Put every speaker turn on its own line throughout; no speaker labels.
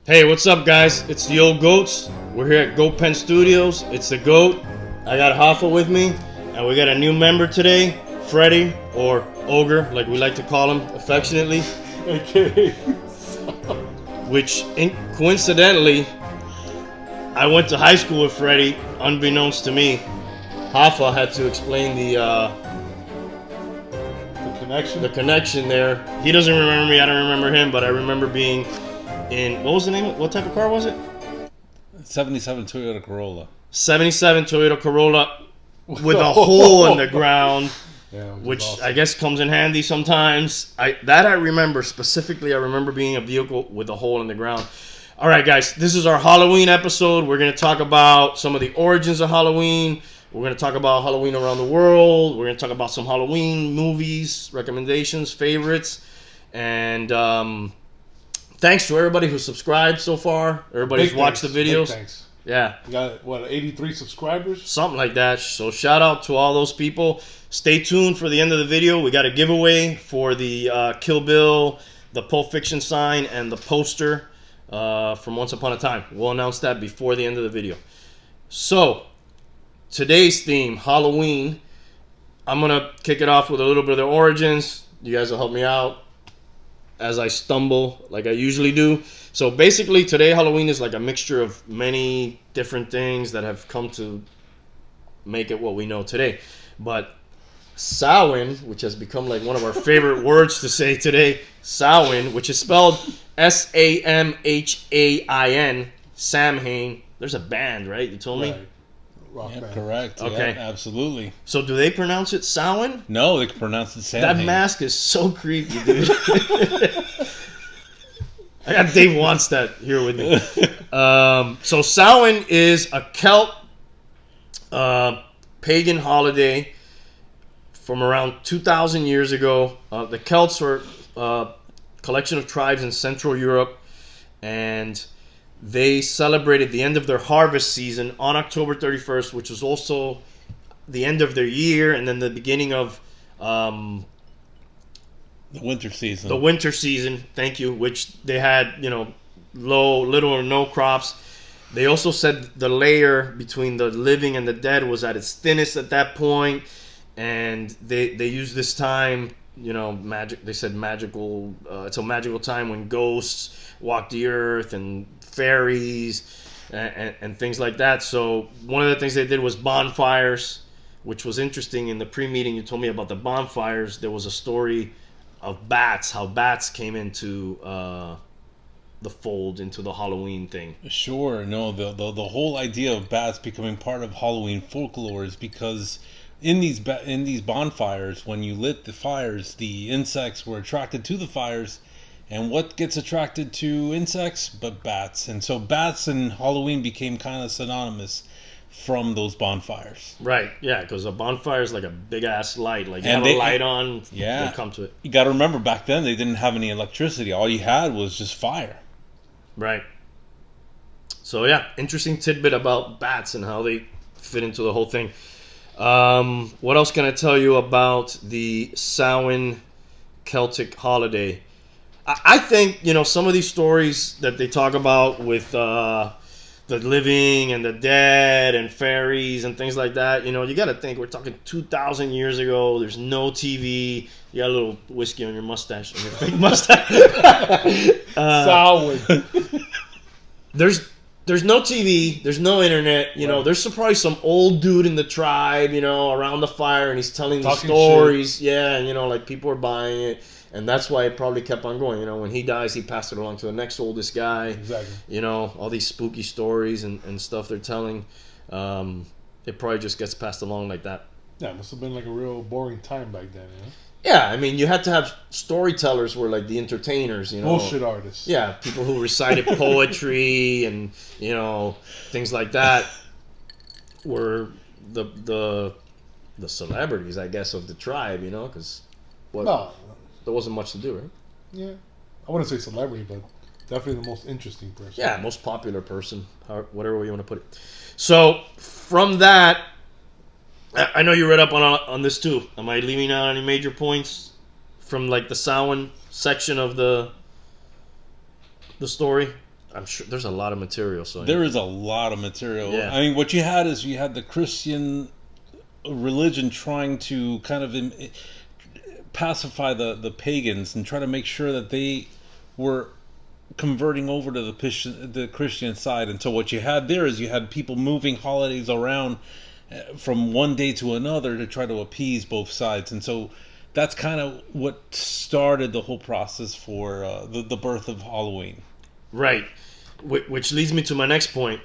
Hey, what's up, guys? It's the old goats. We're here at Goat Pen Studios. It's the goat. I got Hoffa with me, and we got a new member today, Freddy, or Ogre, like we like to call him affectionately.
Okay.
Which, coincidentally, I went to high school with Freddy, unbeknownst to me. Hoffa had to explain the connection there. He doesn't remember me. I don't remember him, but I remember being in, what was the name? What type of car was it?
77 Toyota Corolla.
77 Toyota Corolla with a hole in the ground, which
awesome.
I guess comes in handy sometimes. I remember specifically. I remember being a vehicle with a hole in the ground. All right, guys, this is our Halloween episode. We're going to talk about some of the origins of Halloween. We're going to talk about Halloween around the world. We're going to talk about some Halloween movies, recommendations, favorites, and thanks to everybody who subscribed so far. Everybody who's watched the videos.
Thanks.
Yeah.
We got, 83 subscribers?
Something like that. So shout out to all those people. Stay tuned for the end of the video. We got a giveaway for the Kill Bill, the Pulp Fiction sign, and the poster from Once Upon a Time. We'll announce that before the end of the video. So, today's theme, Halloween. I'm going to kick it off with a little bit of the origins. You guys will help me out as I stumble like I usually do. So basically today Halloween is like a mixture of many different things that have come to make it what we know today. But Samhain, which has become like one of our favorite words to say today, Samhain, which is spelled Samhain, Samhain. There's a band, right? You told me?
Right. Rock
Yeah,
band.
correct.
Okay.
Yeah, absolutely.
So do they pronounce it Samhain?
No, they can pronounce it Samhain.
That mask is so creepy, dude. I got Dave Wanstead here with me. So Samhain is a Celt pagan holiday from around 2,000 years ago. The Celts were a collection of tribes in Central Europe, and they celebrated the end of their harvest season on October 31st, which was also the end of their year, and then the beginning of
the winter season.
The winter season, thank you, which they had, little or no crops. They also said the layer between the living and the dead was at its thinnest at that point, and they used this time, magic. They said magical. It's a magical time when ghosts walk the earth and fairies and things like that. So one of the things they did was bonfires, which was interesting. In the pre-meeting, you told me about the bonfires. There was a story of bats, how bats came into the fold, into the Halloween thing.
Sure. No, the whole idea of bats becoming part of Halloween folklore is because in these bonfires, when you lit the fires, the insects were attracted to the fires. And what gets attracted to insects but bats? And so bats and Halloween became kind of synonymous from those bonfires.
Right, yeah, because a bonfire is like a big-ass light. Like, you
And
have a light on,
yeah,
they come to it.
You got to remember, back then they didn't have any electricity. All you had was just fire.
Right. So, yeah, interesting tidbit about bats and how they fit into the whole thing. What else can I tell you about the Samhain Celtic holiday? I think, some of these stories that they talk about with the living and the dead and fairies and things like that, you got to think we're talking 2,000 years ago. There's no TV. You got a little whiskey on your mustache, on your fake mustache.
Sour.
There's no TV. There's no internet.
Right.
There's probably some old dude in the tribe, around the fire, and he's telling the
Talking
stories. Shit. Yeah, and like people are buying it. And that's why it probably kept on going. When he dies, he passed it along to the next oldest guy.
Exactly.
All these spooky stories and stuff they're telling. It probably just gets passed along like that.
Yeah, it must have been like a real boring time back then,
Yeah, I mean, you had to have storytellers were like the entertainers,
Bullshit artists.
Yeah, people who recited poetry and, things like that were the celebrities, I guess, of the tribe, because there wasn't much to do, right?
Yeah. I wouldn't say celebrity, but definitely the most interesting person.
Yeah, most popular person, whatever way you want to put it. So, from that, I know you read up on this too. Am I leaving out any major points from like the Samhain section of the story? I'm sure there's a lot of material. So
There is a lot of material.
Yeah.
I mean, what you had is you had the Christian religion trying to kind of pacify the pagans and try to make sure that they were converting over to the Christian side. And so what you had there is you had people moving holidays around from one day to another to try to appease both sides. And so that's kind of what started the whole process for the birth of Halloween.
right, which leads me to my next point.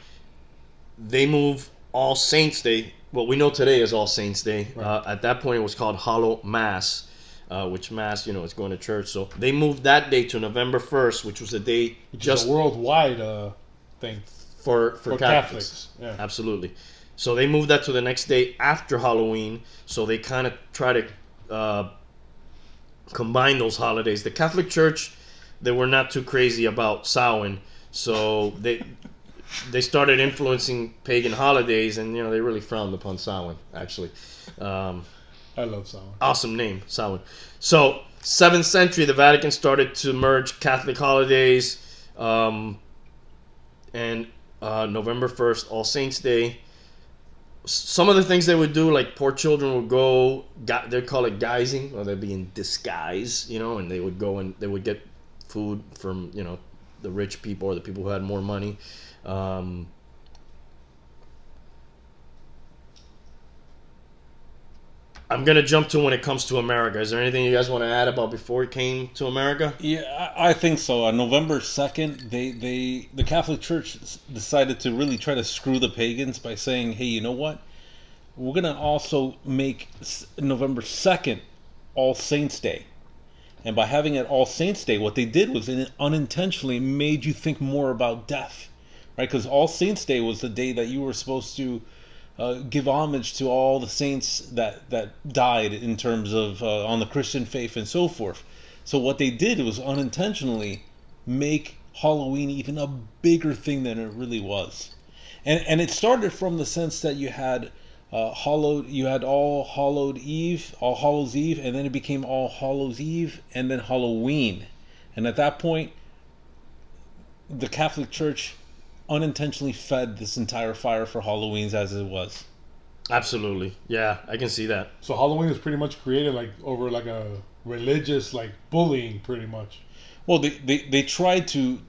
They move All Saints Day. What we know today is All Saints Day.
Right.
At that point, it was called Hallow Mass, which Mass, is going to church. So they moved that day to November 1st, which was a day
Which
just
is a worldwide thing
for
for
Catholics.
Yeah.
Absolutely. So they moved that to the next day after Halloween. So they kind of try to combine those holidays. The Catholic Church, they were not too crazy about Samhain, so they started influencing pagan holidays, and they really frowned upon Samhain. Actually,
I love Samhain.
awesome name, Samhain. So 7th century, the Vatican started to merge Catholic holidays, and November 1st, All Saints Day. Some of the things they would do, like poor children would go, they'd call it guising, or they'd be in disguise, and they would go and they would get food from, the rich people or the people who had more money. I'm going to jump to when it comes to America. Is there anything you guys want to add about before it came to America?
Yeah, I think so. On November 2nd, the Catholic Church decided to really try to screw the pagans by saying, hey, you know what? We're going to also make November 2nd All Saints Day. And by having it All Saints Day, what they did was it unintentionally made you think more about death. Right? Because All Saints Day was the day that you were supposed to give homage to all the saints that died in terms of on the Christian faith and so forth. So what they did was unintentionally make Halloween even a bigger thing than it really was, and it started from the sense that you had All Hallows Eve, and then it became All Hallows Eve, and then Halloween, and at that point, the Catholic Church unintentionally fed this entire fire for Halloween's as it was.
Absolutely. Yeah, I can see that.
So Halloween is pretty much created over a religious bullying, pretty much.
Well, they tried to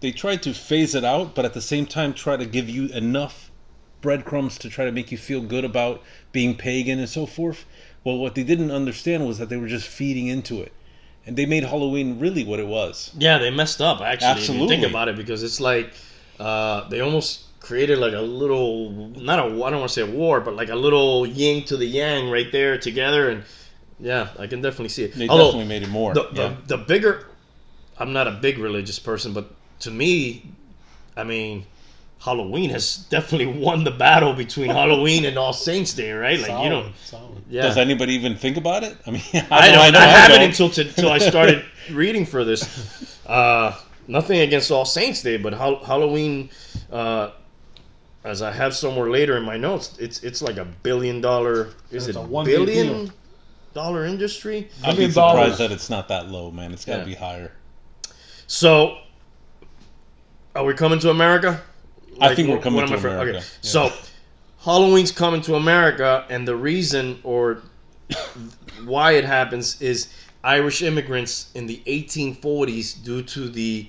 phase it out, but at the same time try to give you enough breadcrumbs to try to make you feel good about being pagan and so forth. Well, what they didn't understand was that they were just feeding into it, and they made Halloween really what it was.
Yeah, they messed up, actually.
Absolutely.
If you think about it, because it's like they almost created like a little, I don't want to say a war, but like a little yin to the yang right there together. And yeah, I can definitely see it.
They definitely made it more.
The bigger, I'm not a big religious person, but to me, I mean, Halloween has definitely won the battle between Halloween and All Saints Day, right? Like,
Solid.
yeah.
Does anybody even think about it? I mean,
I
I
haven't
don't.
until I started reading for this. Nothing against All Saints Day, but Halloween, as I have somewhere later in my notes, it's like $1 billion. Is it
It's a one-day
$1 billion industry?
I'd be
$1 billion.
surprised that it's not that low, man. It's got to
Yeah.
be higher.
So, are we coming to America?
I think we're coming
one
to
of my
America.
Okay. So, Halloween's coming to America, and the reason or why it happens is Irish immigrants in the 1840s due to the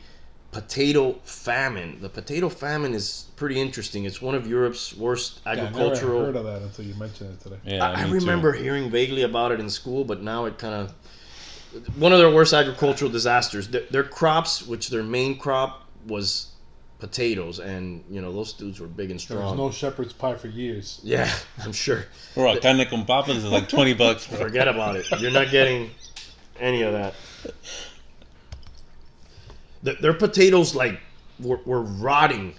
potato famine. The potato famine is pretty interesting. It's one of Europe's worst
Yeah, I
agricultural.
never heard of that until you mentioned it today.
Yeah,
I
me
remember hearing vaguely about it in school, but now it kind of one of their worst agricultural disasters. Their crops, which their main crop was potatoes, and those dudes were big and
There was
strong.
no shepherd's pie for years.
Yeah, I'm sure.
too. Bro, carne con papas is like $20. Bro.
Forget about it. You're not getting any of that. Their potatoes were rotting.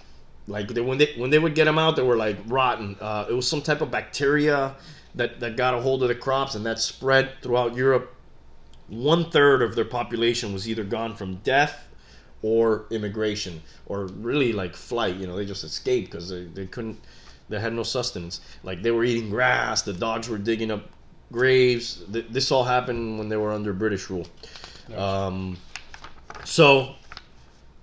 Like when they would get them out, they were like rotten. It was some type of bacteria that got a hold of the crops, and that spread throughout Europe. 1/3 of their population was either gone from death or immigration, or really like flight. They just escaped because they couldn't. They had no sustenance. Like they were eating grass. The dogs were digging up graves. This all happened when they were under British rule.
Yeah.
So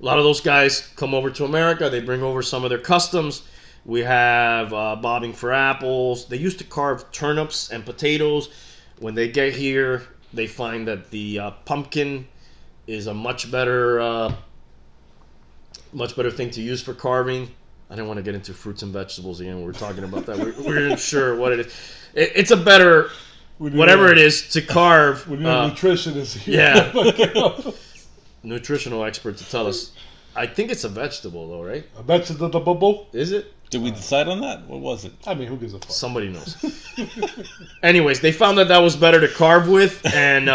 A lot of those guys come over to America. They bring over some of their customs. We have bobbing for apples. They used to carve turnips and potatoes. When they get here, they find that the pumpkin is a much better thing to use for carving. I didn't want to get into fruits and vegetables again. We were talking about that. We weren't sure what it is. It's a better, whatever it is, to carve.
We need a nutritionist here.
Yeah. Nutritional expert to tell us. I think it's a vegetable, though, right?
A vegetable?
Is it?
Did we decide on that? What was it?
I mean, who gives a fuck?
Somebody knows. Anyways, they found that was better to carve with, and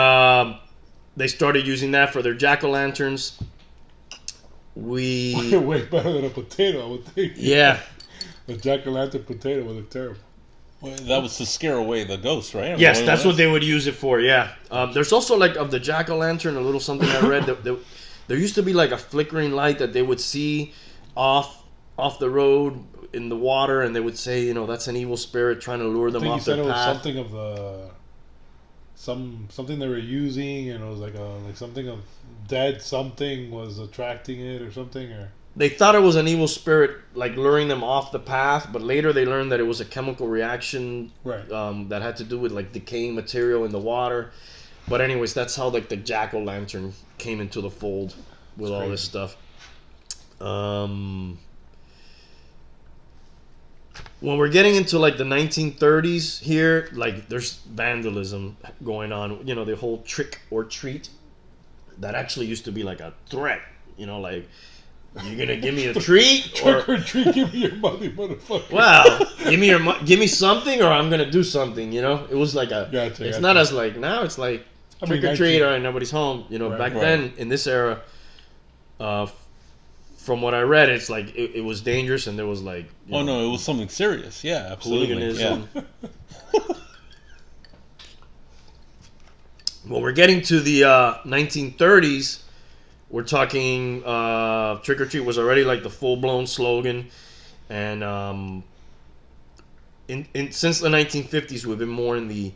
they started using that for their jack-o'-lanterns.
Way better than a potato, I would think.
Yeah.
A jack-o'-lantern potato would look terrible.
Well, that was to scare away the ghost, right?
Yes, that's what they would use it for, yeah. There's also, like, of the jack-o'-lantern, a little something I read. There used to be, like, a flickering light that they would see off the road in the water, and they would say, you know, that's an evil spirit trying to lure them off their path.
I think you said it was something of something they were using, and it was like something of dead something was attracting it or something, or
they thought it was an evil spirit, like luring them off the path, but later they learned that it was a chemical reaction,
right?
That had to do with like decaying material in the water. But anyways, that's how like the jack-o'-lantern came into the fold with all this stuff. When we're getting into like the 1930s here, like there's vandalism going on. You know, the whole trick or treat that actually used to be like a threat. You know, like, you're gonna give me a treat,
trick or treat, give me your money, motherfucker.
Well, give me something, or I'm gonna do something. You know, it was like a. It's not as like now. It's like trick or treat, all right, nobody's home. You know, back then in this era, from what I read, it's like it was dangerous, and there was like
no, it was something serious. Yeah, absolutely.
Hooliganism. Yeah. When we're getting to the 1930s, we're talking trick or treat was already like the full blown slogan, and since the 1950s, we've been more in the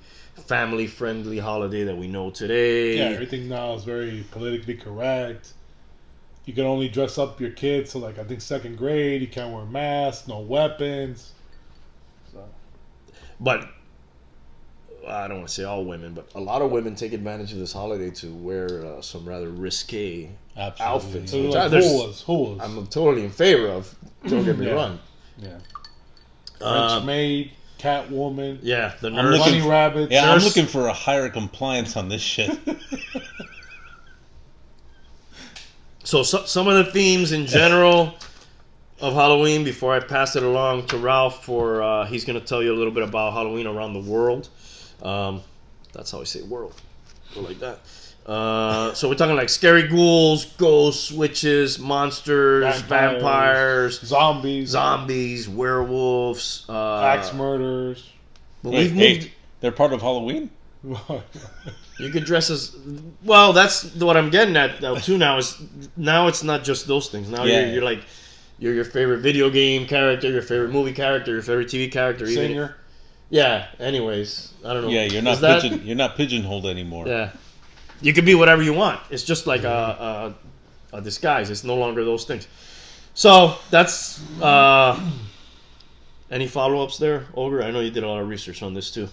family friendly holiday that we know today.
Yeah, everything now is very politically correct. You can only dress up your kids to, like, I think 2nd grade. You can't wear masks, no weapons. So.
But I don't want to say all women, but a lot of women take advantage of this holiday to wear some rather risque outfits.
So like, who was?
I'm totally in favor of. Don't get me wrong.
Yeah. French maid, Catwoman.
Yeah, the nurse.
Bunny rabbit.
Yeah, I'm looking for a higher compliance on this shit.
So some of the themes in general of Halloween, before I pass it along to Ralph, for he's going to tell you a little bit about Halloween around the world. That's how I say world. Go like that. So we're talking like scary ghouls, ghosts, witches, monsters, vampires, zombies, werewolves,
axe murderers.
But we've moved.
They're part of Halloween?
You could dress as well. That's what I'm getting at too. Now it's not just those things. Now you're like your favorite video game character, your favorite movie character, your favorite TV character,
singer.
Yeah. Anyways, I don't know.
Yeah, you're not pigeonholed anymore.
Yeah, you can be whatever you want. It's just like a disguise. It's no longer those things. So that's any follow-ups there, Ogre? I know you did a lot of research on this too.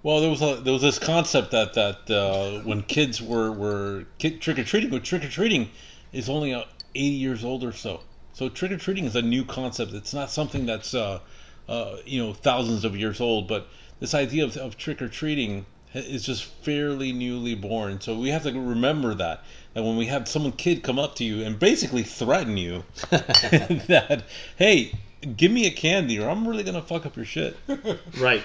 Well, there was this concept that when kids were trick or treating, but trick or treating is only 80 years old or so. So trick or treating is a new concept. It's not something that's thousands of years old. But this idea of trick or treating is just fairly newly born. So we have to remember that when we have some kid come up to you and basically threaten you that, hey, give me a candy or I'm really gonna fuck up your shit.
Right.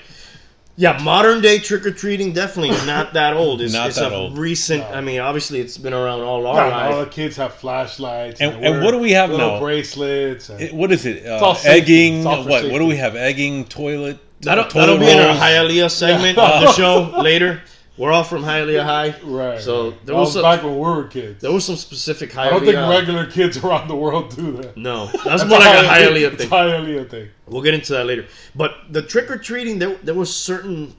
Yeah, modern day trick or treating definitely not that old. It's that old. Recent. No. I mean, obviously, it's been around all our lives.
All the kids have flashlights
and what do we have now?
Bracelets.
What is it? Egging. What do we have? Egging, toilet.
That'll be in our Hialeah segment of the show later. We're all from Hialeah High,
right?
So
there was back when we were kids.
There was some specific Hialeah.
I don't think regular kids around the world do that.
No, that's more like a Hialeah thing.
Hialeah thing.
We'll get into that later. But the trick or treating, there was certain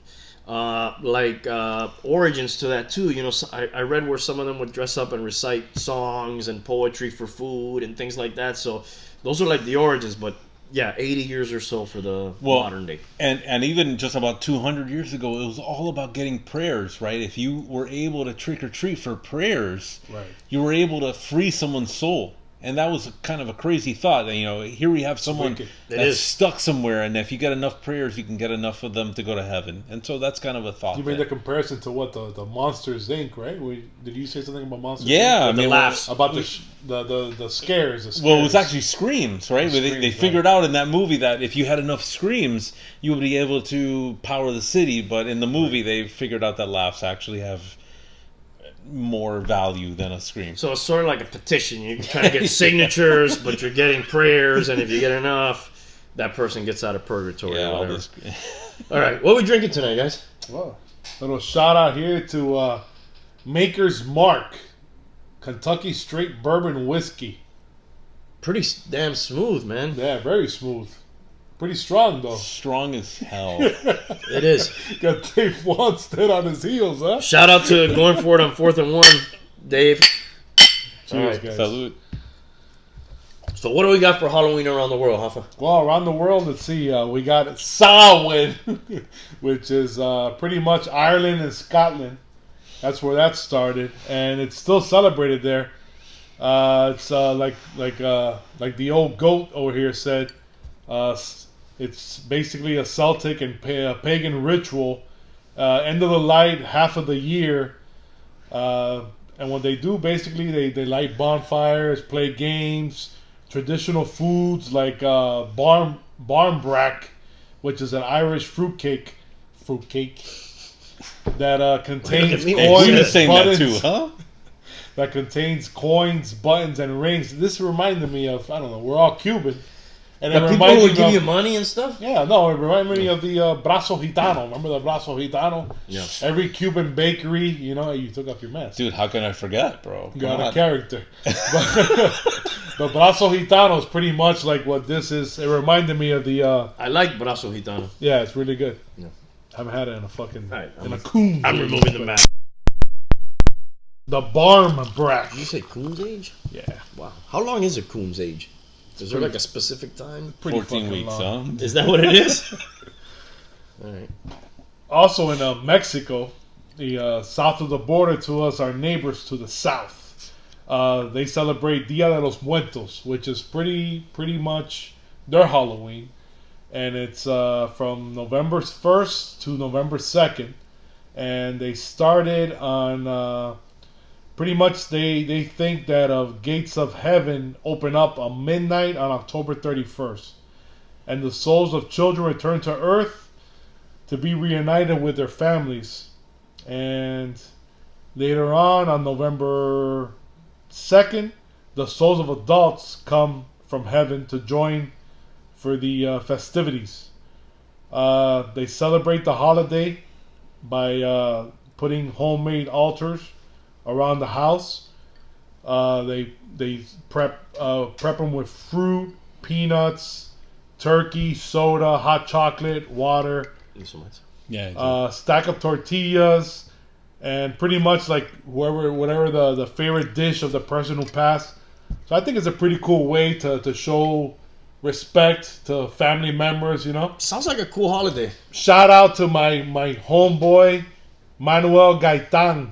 origins to that too. You know, so I read where some of them would dress up and recite songs and poetry for food and things like that. So those are like the origins, but yeah, 80 years or so for the modern day.
And even just about 200 years ago, it was all about getting prayers, right? If you were able to trick or treat for prayers,
Right.
you were able to free someone's soul. And that was kind of a crazy thought. You know, here we have someone that's stuck somewhere, and if you get enough prayers, you can get enough of them to go to heaven. And so that's kind of a thought.
You made the comparison to what the Monsters Inc., right? Did you say something about Monsters?
Yeah,
Inc?
I mean,
the laughs
About the scares.
Well, it was actually screams, right? They figured out in that movie that if you had enough screams, you would be able to power the city. But in the movie, they figured out that laughs actually have more value than a scream.
So it's sort of like a petition. You're trying to get signatures, but you're getting prayers, and if you get enough, that person gets out of purgatory.
Yeah,
or whatever. All right, what are we drinking tonight, guys?
Well, little shout out here to Maker's Mark, Kentucky Straight Bourbon Whiskey.
Pretty damn smooth, man.
Yeah, very smooth. Pretty strong though.
Strong as hell.
It is.
Got Dave Wanstead on his heels, huh?
Shout out to going for it on 4th and 1, Dave.
Cheers,
right.
guys.
Salute.
So what do we got for Halloween around the world, Hoffa?
Well, around the world, let's see. We got Samhain, which is pretty much Ireland and Scotland. That's where that started, and it's still celebrated there. It's like the old goat over here said. It's basically a Celtic and pagan ritual. End of the light, half of the year. And what they do, basically, they light bonfires, play games, traditional foods like barmbrack, which is an Irish fruitcake that contains
Look at me.
Hey, we were
coins,
saying that
buttons,
too, huh?
that contains coins, buttons, and rings. This reminded me of, I don't know, we're all Cuban. And
The
it
people
reminded
who
me
give
of,
you money and stuff?
yeah, no, it reminded me of the Brazo Gitano. Remember the Brazo Gitano?
Yeah.
Every Cuban bakery, you know, you took off your mask.
Dude, how can I forget, bro?
You got
Come
a
on.
character. The Brazo Gitano is pretty much like what this is. It reminded me of the,
I like Brazo Gitano.
yeah, it's really good.
Yeah.
Haven't had it in a fucking,
All right,
in a coon.
I'm removing the mask.
The barmbrack.
Did you say Coon's age?
Yeah.
Wow. How long is a Coon's age? Is there like a specific time?
Pretty
14
fucking
weeks,
long.
huh?
Is that what it is? All right.
Also in Mexico, the south of the border to us, our neighbors to the south, they celebrate Dia de los Muertos, which is pretty much their Halloween, and it's from November 1st to November 2nd, and they started on pretty much they think that gates of heaven open up on midnight on October 31st, and the souls of children return to earth to be reunited with their families. And later on November 2nd, the souls of adults come from heaven to join for the festivities. They celebrate the holiday by putting homemade altars around the house. They prep them with fruit, peanuts, turkey, soda, hot chocolate, water.
Thanks so much.
Yeah.
Stack of tortillas, and pretty much like whatever the favorite dish of the person who passed. So I think it's a pretty cool way to show respect to family members, you know.
Sounds like a cool holiday.
Shout out to my homeboy, Manuel Gaitan.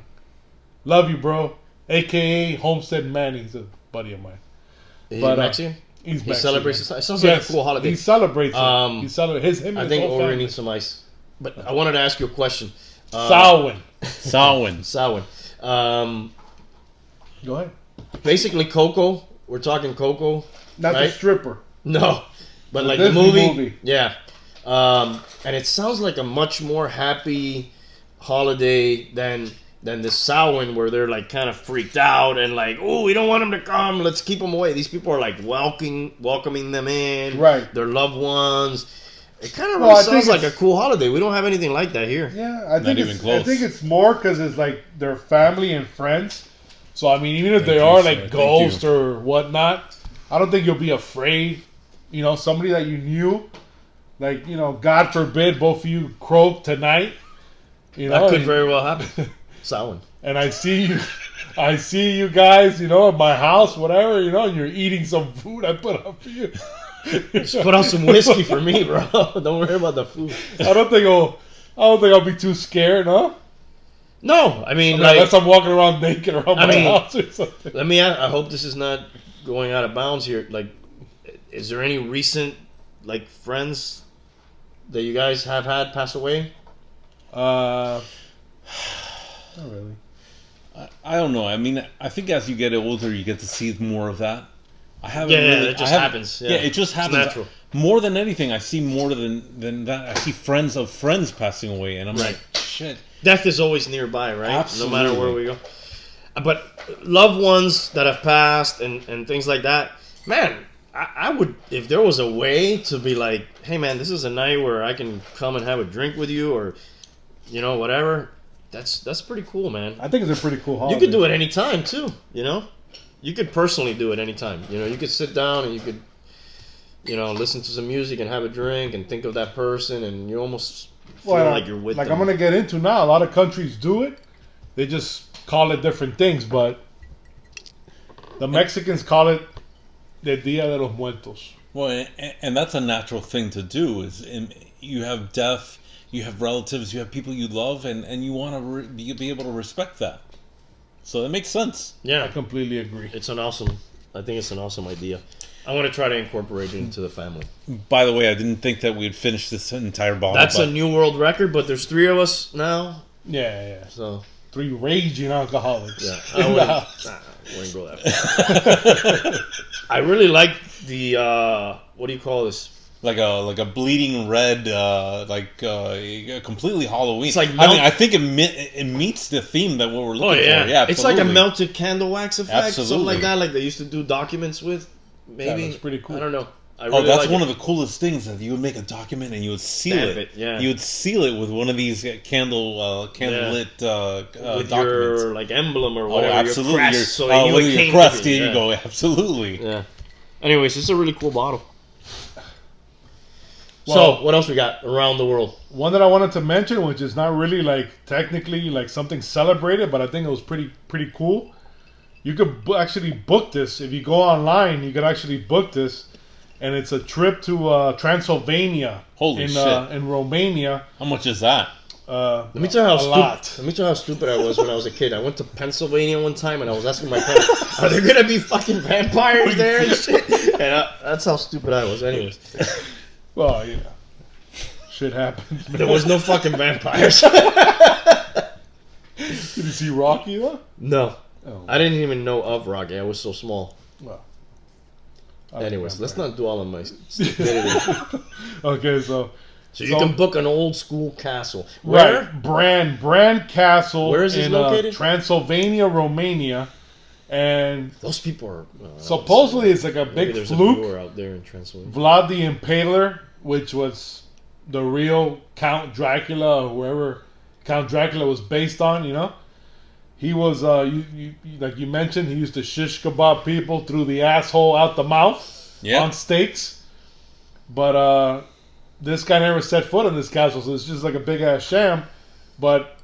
Love you, bro. AKA Homestead Manny. He's a buddy of mine.
He's
But,
Mexican?
He's
He
Mexican.
celebrates it. It sounds like a cool holiday.
He celebrates it.
Um,
He celebrates him and
I
his
think
whole
we're going to
family.
need some ice. But I wanted to ask you a question.
Samhain.
Samhain.
Samhain.
Go ahead.
Basically, Coco. We're talking Coco.
Not the
Right?
stripper.
No. But like
Disney
the movie.
movie.
Yeah. And it sounds like a much more happy holiday than the Samhain, where they're like kind of freaked out and like, oh, we don't want them to come. Let's keep them away. These people are like welcoming them in.
Right.
Their loved ones. It kind of
Well, I
sounds
think
like a cool holiday. We don't have anything like that here.
Yeah, I think
even
it's
close.
I think it's more because it's like their family and friends. So I mean, even if
Thank
they
you,
are
sir.
like
Thank
ghosts
you.
or whatnot, I don't think you'll be afraid. You know, somebody that you knew, like, you know, God forbid both of you croak tonight. You
That
know,
could very well happen. Samhain.
and I see you guys, you know, at my house, whatever, you know, and you're eating some food I put up for you.
Just put out some whiskey for me, bro. Don't worry about the food.
I don't think I'll be too scared, huh?
No, I mean,
Unless I'm walking around naked around my
mean,
house or something.
let me ask, I hope this is not going out of bounds here. Like, is there any recent, like, friends that you guys have had pass away?
Not really.
I don't know. I mean, I think as you get older, you get to see more of that. I haven't
Yeah,
really.
it just
I haven't-
happens.
Yeah, it just
It's
happens.
natural.
More than anything, I see more than that. I see friends of friends passing away, and I'm
Right.
like, shit.
Death is always nearby, right?
Absolutely.
No matter where we go. But loved ones that have passed and things like that, man, I would, if there was a way to be like, hey, man, this is a night where I can come and have a drink with you, or, you know, whatever. That's pretty cool, man.
I think it's a pretty cool holiday.
You could do it anytime too, you know. You could personally do it anytime. You know, you could sit down and you could, you know, listen to some music and have a drink and think of that person, and you almost feel like you're with them.
I'm gonna get into now. A lot of countries do it. They just call it different things, but the Mexicans call it the Dia de los Muertos.
Well, and that's a natural thing to do. You have death, you have relatives, you have people you love, and you want to be able to respect that. So that makes sense.
I
Yeah,
completely agree.
I think it's an awesome idea. I want to try to incorporate it into the family.
By the way, I didn't think that we'd finish this entire bottle.
That's
but
a new world record, but there's 3 of us now,
Yeah.
so
3 raging alcoholics.
yeah.
In the house.
Wouldn't go that far. I really like the what do you call this?
like a bleeding red, completely Halloween.
It's like
I think it meets the theme that what we're looking for. Yeah,
it's like a
absolutely.
melted candle wax effect, something
Absolutely.
like that. Like they used to do documents with. Maybe
That looks pretty cool.
I don't know.
That's one of the coolest things, that you would make a document and you would seal
Stamp
it.
yeah.
You would seal it with one of these candlelit
with
documents.
your like emblem or
Oh,
whatever.
absolutely.
Your crest,
Your,
so they knew it
your
came
crest.
to
Here
you.
you go. Absolutely.
Yeah. Anyways, it's a really cool bottle.
Well-
So, what else we got around the world?
One that I wanted to mention, which is not really like technically like something celebrated, but I think it was pretty cool. You could actually book this if you go online. You could actually book this, and it's a trip to Transylvania
Holy shit.
in Romania.
How much is that?
Let me tell you
lot.
how stupid I was when I was a kid. I went to Pennsylvania one time and I was asking my parents, "Are there gonna be fucking vampires there and shit?" And that's how stupid I was. Anyways,
Well, you know, shit happens. Man.
there was no fucking vampires.
Did you see Rocky though?
No,
Oh,
I didn't even know of Rocky. I was so small.
well.
Anyways, let's not dwell on my stupidity.
Okay, so
You can book an old school castle.
right, Brand Castle.
Where is this
in
located?
Transylvania, Romania, and
Those people are
supposedly it's like a
maybe
big
there's a
fluke.
viewer out there in Transylvania.
Vlad the Impaler, which was the real Count Dracula, or whoever Count Dracula was based on, you know. He was, like you mentioned, he used to shish kebab people through the asshole out the mouth on stakes. But this guy never set foot on this castle, so it's just like a big ass sham. But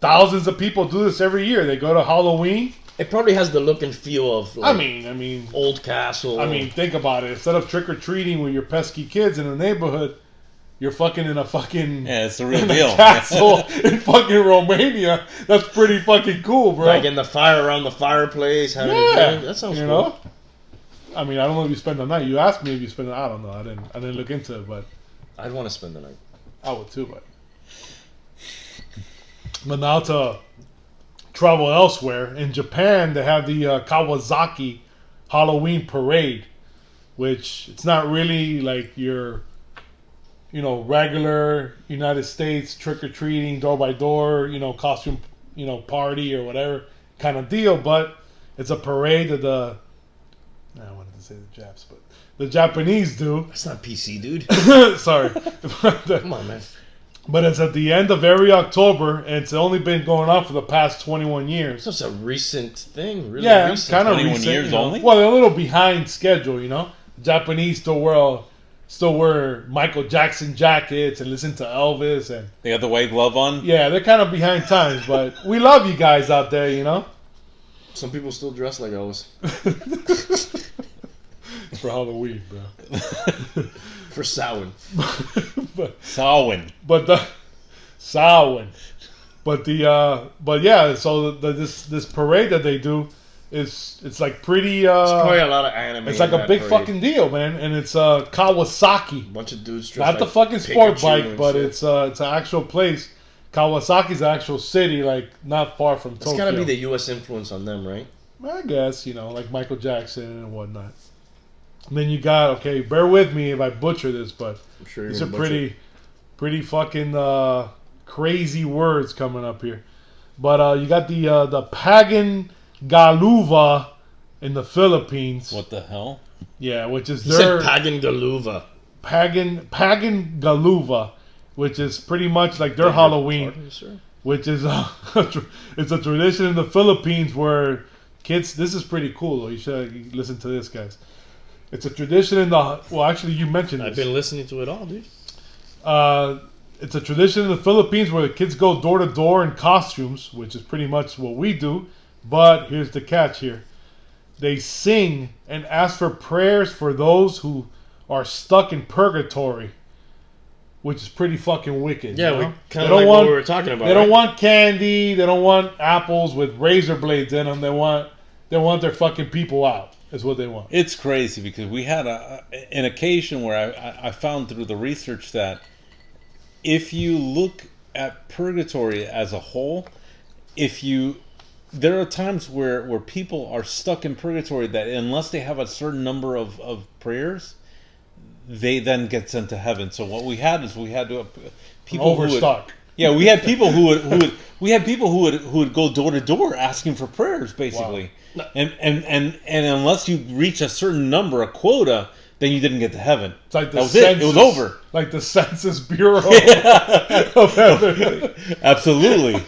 thousands of people do this every year. They go to Halloween.
It probably has the look and feel of like,
I mean,
old castle.
think about it. Instead of trick or treating with your pesky kids in the neighborhood, you're fucking in a fucking
Yeah, it's the real deal.
castle in fucking Romania. That's pretty fucking cool, bro.
like in the fire around the fireplace. Having a drink. That sounds
you
cool.
know. I mean, I don't know if you spend the night. You asked me if you spend the night. I don't know. I didn't look into it, but
I'd want to spend the night.
I would too. But now to travel elsewhere. In Japan, they have the Kawasaki Halloween Parade, which it's not really like your, regular United States trick-or-treating, door-by-door, costume, party or whatever kind of deal, but it's a parade that I wanted to say the Japs, but the Japanese do.
That's not PC, dude.
Sorry.
Come on, man.
But it's at the end of every October, and it's only been going on for the past 21 years.
That's a recent thing. Really
Yeah,
recent.
kind of
21
recent.
years only?
Well, they're a little behind schedule, Japanese still wear still wear Michael Jackson jackets and listen to Elvis, and
They got the white glove on.
yeah, they're kind of behind times, but we love you guys out there, you know.
Some people still dress like Elvis.
For Halloween, bro.
For Samhain.
Samhain.
But the Samhain. But yeah, so this parade that they do it's like pretty
It's probably a lot of anime.
it's like
in
a
that
big
parade.
fucking deal, man, and it's Kawasaki.
Bunch of dudes dressed
Not the
like
fucking sport
Pikachu
bike,
and
but
shit.
it's an actual place. Kawasaki's an actual city, like not far from
It's
Tokyo.
gotta be the U.S. influence on them, right?
I guess, like Michael Jackson and whatnot. And then you got, okay, bear with me if I butcher this, but
I'm sure
these
you're
are
gonna butcher it.
pretty fucking crazy words coming up here. But you got the Pagan Galuva in the Philippines.
What the hell?
Yeah, which is
He
their
said Pagan Galuva.
Pagan Galuva, which is pretty much like their Halloween.
Pardon, sir?
Which is it's a tradition in the Philippines where kids. This is pretty cool, though. You should listen to this, guys. It's a tradition in the. Well, actually, you mentioned this.
I've been listening to it all, dude.
It's a tradition in the Philippines where the kids go door to door in costumes, which is pretty much what we do. But here's the catch here. They sing and ask for prayers for those who are stuck in purgatory, which is pretty fucking wicked.
Yeah,
you
we
know?
kind
They
of
don't
like
want-
what we were talking about.
They don't
right?
want candy. They don't want apples with razor blades in them. They want their fucking people out. Is what they want.
It's crazy because we had an occasion where I found through the research that if you look at purgatory as a whole, there are times where people are stuck in purgatory that unless they have a certain number of prayers, they then get sent to heaven. So what we had is people
Overstuck.
we had people who would go door to door asking for prayers, basically.
Wow.
And unless you reach a certain number, a quota, then you didn't get to heaven.
It's like the
That was it. It was over.
Like the Census Bureau of heaven.
Absolutely.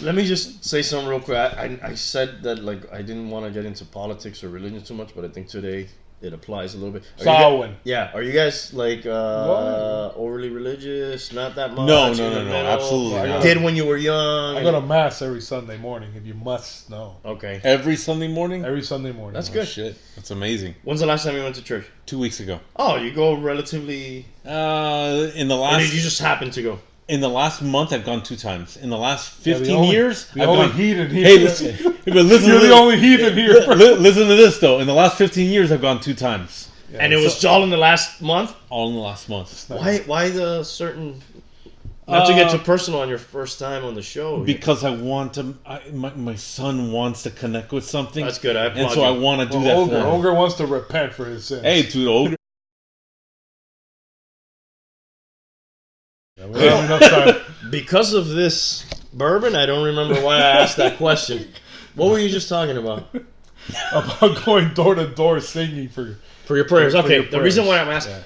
Let me just say something real quick. I said that like I didn't want to get into politics or religion too much, but I think today it applies a little bit.
Samhain.
Yeah. Are you guys like
What?
overly religious? Not that much.
No,
in the middle?
absolutely not.
Did when you were young.
I go to mass every Sunday morning. If you must know,
Okay.
Every Sunday morning?
every Sunday morning.
That's
Oh,
good.
shit. That's amazing.
When's the last time you went to church?
2 weeks ago.
Oh, you go relatively.
In the
Or did you
last
just happen to go?
in the last month, I've gone 2 times. In the last
Yeah,
15 years,
The
I've
only
gone.
heathen here.
Hey, listen. But listen
You're
to
the
this.
only heathen here.
Listen to this though. In the last 15 years, I've gone 2 times.
Yeah,
And it was all in the last month.
All in the last month.
Why the certain? Not to get
Uh,
too personal on your first time on the show.
Because I want to. My son wants to connect with something.
That's good. I applaud
And so
you.
I want to do
Well,
that for him.
Ogre wants to repent for his sins.
Hey, dude, Ogre.
Yeah, we don't have enough time.
Because of this bourbon, I don't remember why I asked that question. What were you just talking about?
About going door to door singing for
For your prayers.
For
Okay,
your
the
prayers.
reason why I'm asking,
Yeah.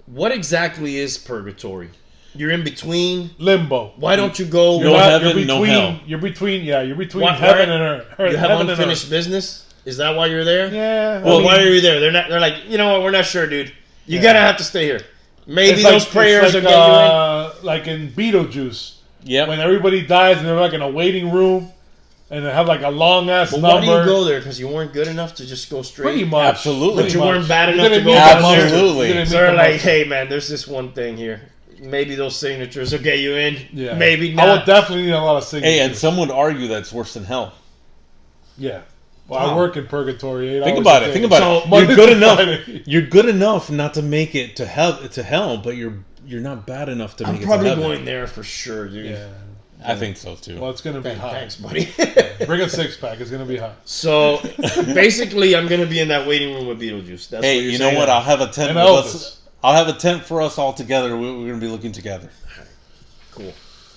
what exactly is purgatory? You're in between.
limbo.
Why don't you go?
No heaven, no hell.
You're between
Why-
heaven
why-
and earth.
You have
heaven and
unfinished business. Is that why you're there?
earth. Yeah.
Well,
I mean,
why are you there? They're like, you know what? We're not sure, dude. You
Yeah.
gotta have to stay here. Maybe
it's
those
like-
prayers
it's
are
like,
getting you in.
like in Beetlejuice.
Yep.
When everybody dies and they're like in a waiting room and they have like a long ass
But
number.
why do you go there? Because you weren't good enough to just go straight.
Pretty much.
Absolutely.
But you
Pretty
weren't
much.
bad
You
enough to
didn't
go
meet
down
the
there.
monster.
Absolutely.
You didn't meet
So they're
the
like,
monster.
hey man, there's this one thing here. Maybe those signatures will get you in.
Yeah.
Maybe
I
not.
would definitely need a lot of signatures.
Hey, and some would argue that's worse than hell.
Yeah. Well,
Wow.
I work in purgatory. 8
Think
hours
about
a
it.
day.
Think about
So,
it.
Monday
You're good
to
enough.
Friday.
You're good enough not to make it to hell, but you're not bad enough to make
I'm
it to
probably
heaven.
going there for sure, dude.
Yeah.
I think so too.
Well, it's gonna be hot.
Thanks, buddy.
Bring a 6-pack. It's gonna be hot.
So basically, I'm gonna be in that waiting room with Beetlejuice. That's
Hey,
what you're
you know
saying.
what? I'll have a tent.
And
With
Elvis.
us. I'll have a tent for us all together. We're going to be looking together.
Cool.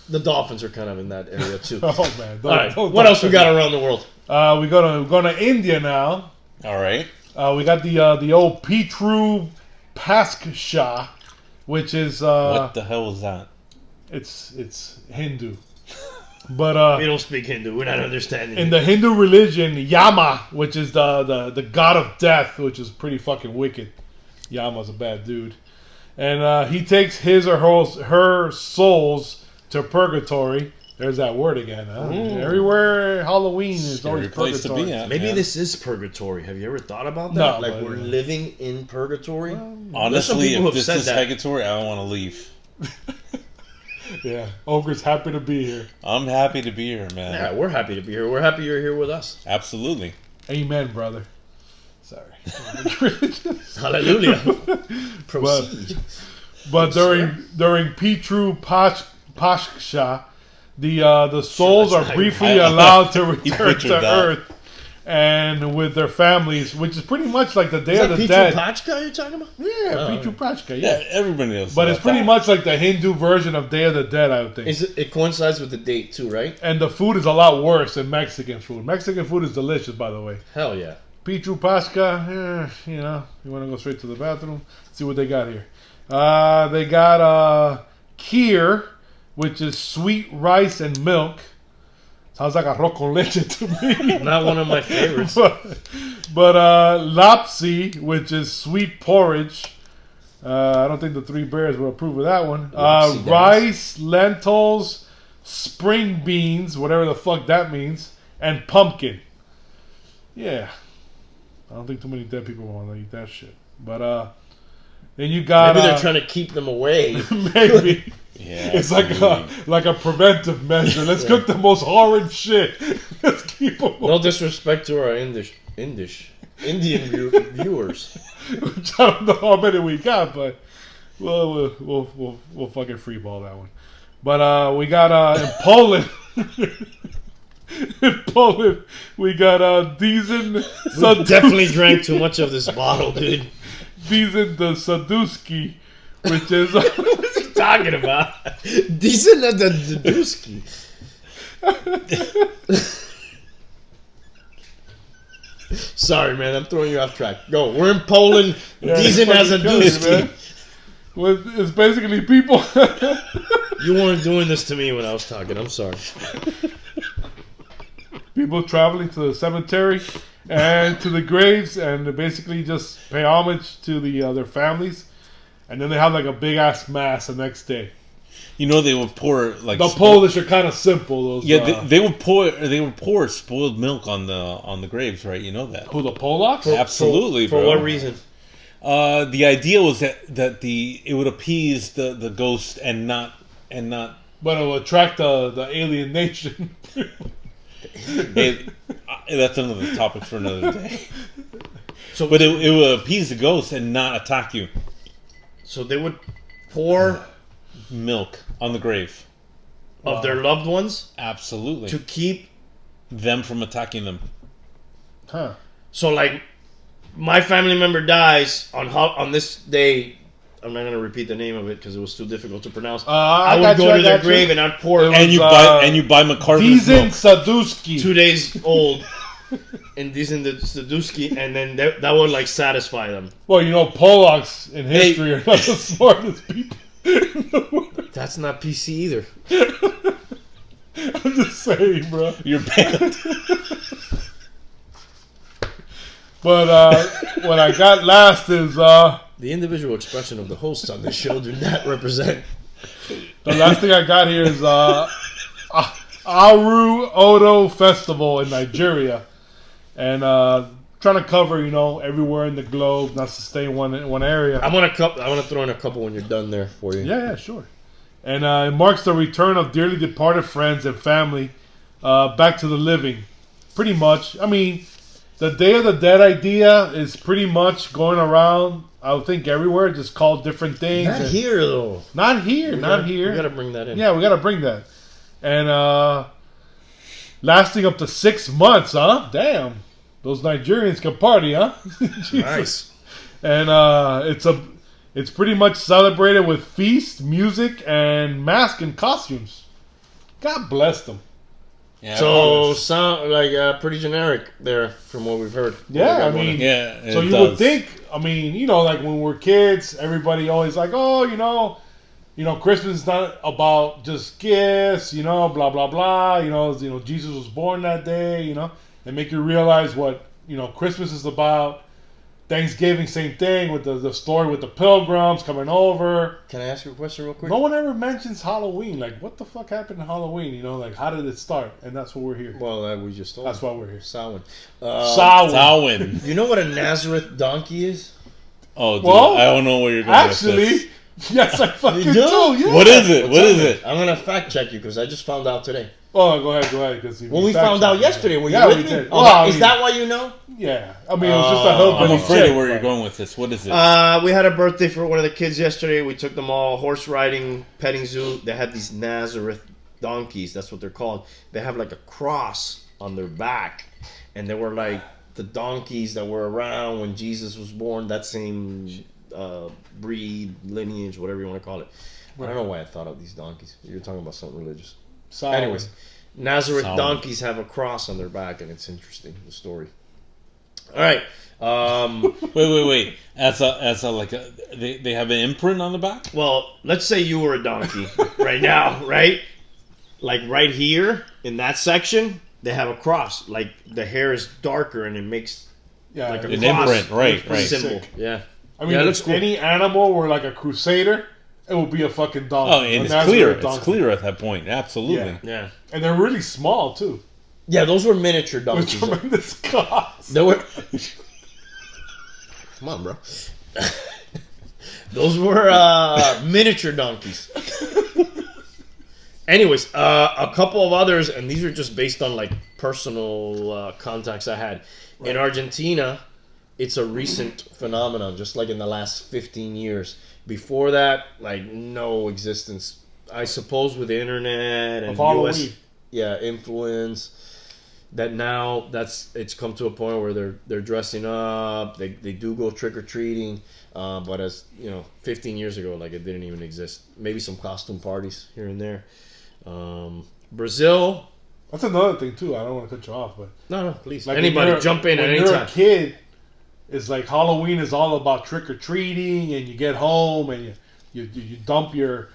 The Dolphins are kind of in that area too.
Oh man.
All right. What else we got around the world?
We're going to India now.
All right.
We got the old Pitru Pasksha, which is
What the hell is that?
it's Hindu. But
We don't speak Hindu. We're not understanding.
in
it.
the Hindu religion, Yama, which is the god of death, which is pretty fucking wicked. Yama's a bad dude. And he takes his or her souls to purgatory. There's that word again. Huh? Everywhere Halloween is always
place
purgatory.
to be at.
Maybe this is purgatory. Have you ever thought about that?
No,
like
but,
we're living in purgatory.
Honestly,
people
if
who've
this
said
is
that.
purgatory, I don't want to leave.
Yeah, Ogre's happy to be here.
I'm happy to be here, man.
Yeah, we're happy to be here. We're happy you're here with us.
Absolutely.
Amen, brother. Sorry.
Hallelujah. Proceed.
But during Petru Pascha, the souls are briefly allowed to return to Earth and with their families, which is pretty much like the Day of the Dead.
Pachka you're talking about?
Yeah, Petru Pascha.
Yeah,
Yeah,
everybody knows.
but it's pretty much like the Hindu version of Day of the Dead, I would think.
It coincides with the date too, right?
And the food is a lot worse than Mexican food. Mexican food is delicious, by the way.
Hell yeah.
Petru Pascha, you want to go straight to the bathroom? See what they got here. They got kheer, which is sweet rice and milk. Sounds like arroz con leche to me.
Not one of my favorites.
but lapsi, which is sweet porridge. I don't think the Three Bears will approve of that one. Rice, lentils, spring beans, whatever the fuck that means, and pumpkin. Yeah. I don't think too many dead people want to eat that shit. But then you got
maybe they're trying to keep them away.
Maybe.
Yeah,
it's like a preventive measure. Let's cook the most horrid shit. Let's keep them away.
No disrespect to our Indian viewers.
Which I don't know how many we got, but we'll fucking freeball that one. But we got in Poland. In Poland, we got Diesen.
We definitely drank too much of this bottle, dude.
Diesen the Saduski, which is
What is he talking about? Diesen the Saduski. Sorry, man, I'm throwing you off track. Go. We're in Poland. Diesen as a Saduski.
It's basically people.
You weren't doing this to me when I was talking. I'm sorry.
People traveling to the cemetery and to the graves, and they basically just pay homage to their families, and then they have like a big ass mass the next day.
You know, they would pour like
the Polish are kind of simple. Those,
they would pour spoiled milk on the graves, right? You know that.
Who, the Polacks?
Absolutely,
for
bro.
what reason?
The idea was that it would appease the ghost and not.
But it will attract the alien nation.
Hey, that's another topic for another day. But it will appease the ghost and not attack you.
So they would pour
milk on the grave
of their loved ones?
Absolutely.
To keep
them from attacking them.
Huh.
So, like, my family member dies on this day. I'm not going to repeat the name of it because it was too difficult to pronounce. I would go to their grave and I'd pour it.
And you buy McCarthy's
Diesen
milk.
Saduski.
2 days old. And Diesen the Saduski, and then that would like satisfy them.
Well, you know, Polacks in history are not the smartest people in the world.
That's not PC either.
I'm just saying, bro.
You're banned.
But what I got last is
the individual expression of the hosts on this show do not represent.
The last thing I got here is Aru Odo Festival in Nigeria, and trying to cover everywhere in the globe, not to stay in one area.
I want to throw in a couple when you're done there for you.
Yeah, sure. And it marks the return of dearly departed friends and family back to the living. Pretty much. I mean, the Day of the Dead idea is pretty much going around, I would think, everywhere, just called different things.
Not here, though.
Not here.
We got to bring that in.
Yeah, we got to bring that. And lasting up to 6 months, huh? Damn. Those Nigerians can party, huh?
Nice.
And it's pretty much celebrated with feast, music, and mask and costumes. God bless them.
Yeah,
so sound like pretty generic there from what we've heard.
Yeah, I mean,
yeah.
So you would think, I mean, like when we're kids, everybody always like, oh, Christmas is not about just gifts, blah blah blah. Jesus was born that day, They make you realize what Christmas is about. Thanksgiving, same thing with the story with the pilgrims coming over.
Can I ask you a question real quick?
No one ever mentions Halloween. Like, what the fuck happened to Halloween? You know, like, how did it start? And that's why we're here.
Well, we just told
That's why we're here.
Samhain.
Samhain.
You know what a Nazareth donkey is?
Oh, dude,
Well,
I don't know where you're going
actually,
with this.
yes, I fucking
You
do.
do?
Yeah.
What is it?
Well,
What
tell
is
me.
it?
I'm gonna fact check you because I just found out today.
Oh, go ahead. Cause
Well, we found out yesterday. Were you
yeah,
with
we
me?
did.
Oh,
Well,
is that why you know?
Yeah. I mean, it was just a hillbilly
I'm afraid
chick,
of where you're
but-
going with this. What is it?
We had a birthday for one of the kids yesterday. We took them all horse riding, petting zoo. They had these Nazareth donkeys. That's what they're called. They have like a cross on their back, and they were like the donkeys that were around when Jesus was born. That same breed, lineage, whatever you want to call it. I don't know why I thought of these donkeys. You're talking about something religious. Anyways, Nazareth donkeys have a cross on their back, and it's interesting, the story. All right.
Wait. As a like a they have an imprint on the back.
Well, let's say you were a donkey right now, right? Like right here in that section, they have a cross. Like the hair is darker, and it makes like a
An
cross
imprint, right?
symbol.
Sick.
Yeah.
I mean,
Yeah, it
if
looks cool.
any animal were like a crusader, it would be a fucking donkey.
Oh, and
A
it's
Nazareth
clear. It's
donkey.
clear at that point. Absolutely.
Yeah.
And they're really small, too.
Yeah, those were miniature
With
donkeys.
tremendous cost.
They were. Come on, bro. Those were miniature donkeys. Anyways, a couple of others, and these are just based on like personal contacts I had. In Argentina, it's a recent phenomenon, just like in the last 15 years. Before that, like no existence. I suppose with the internet and
Of Halloween.
US influence, that now it's come to a point where they're dressing up. They do go trick or treating, but as you know, 15 years ago, like it didn't even exist. Maybe some costume parties here and there. Brazil.
That's another thing, too. I don't want to cut you off, but...
No, please.
Like
Anybody jump in at any
When you're
time.
a kid, it's like Halloween is all about trick-or-treating, and you get home, and you dump your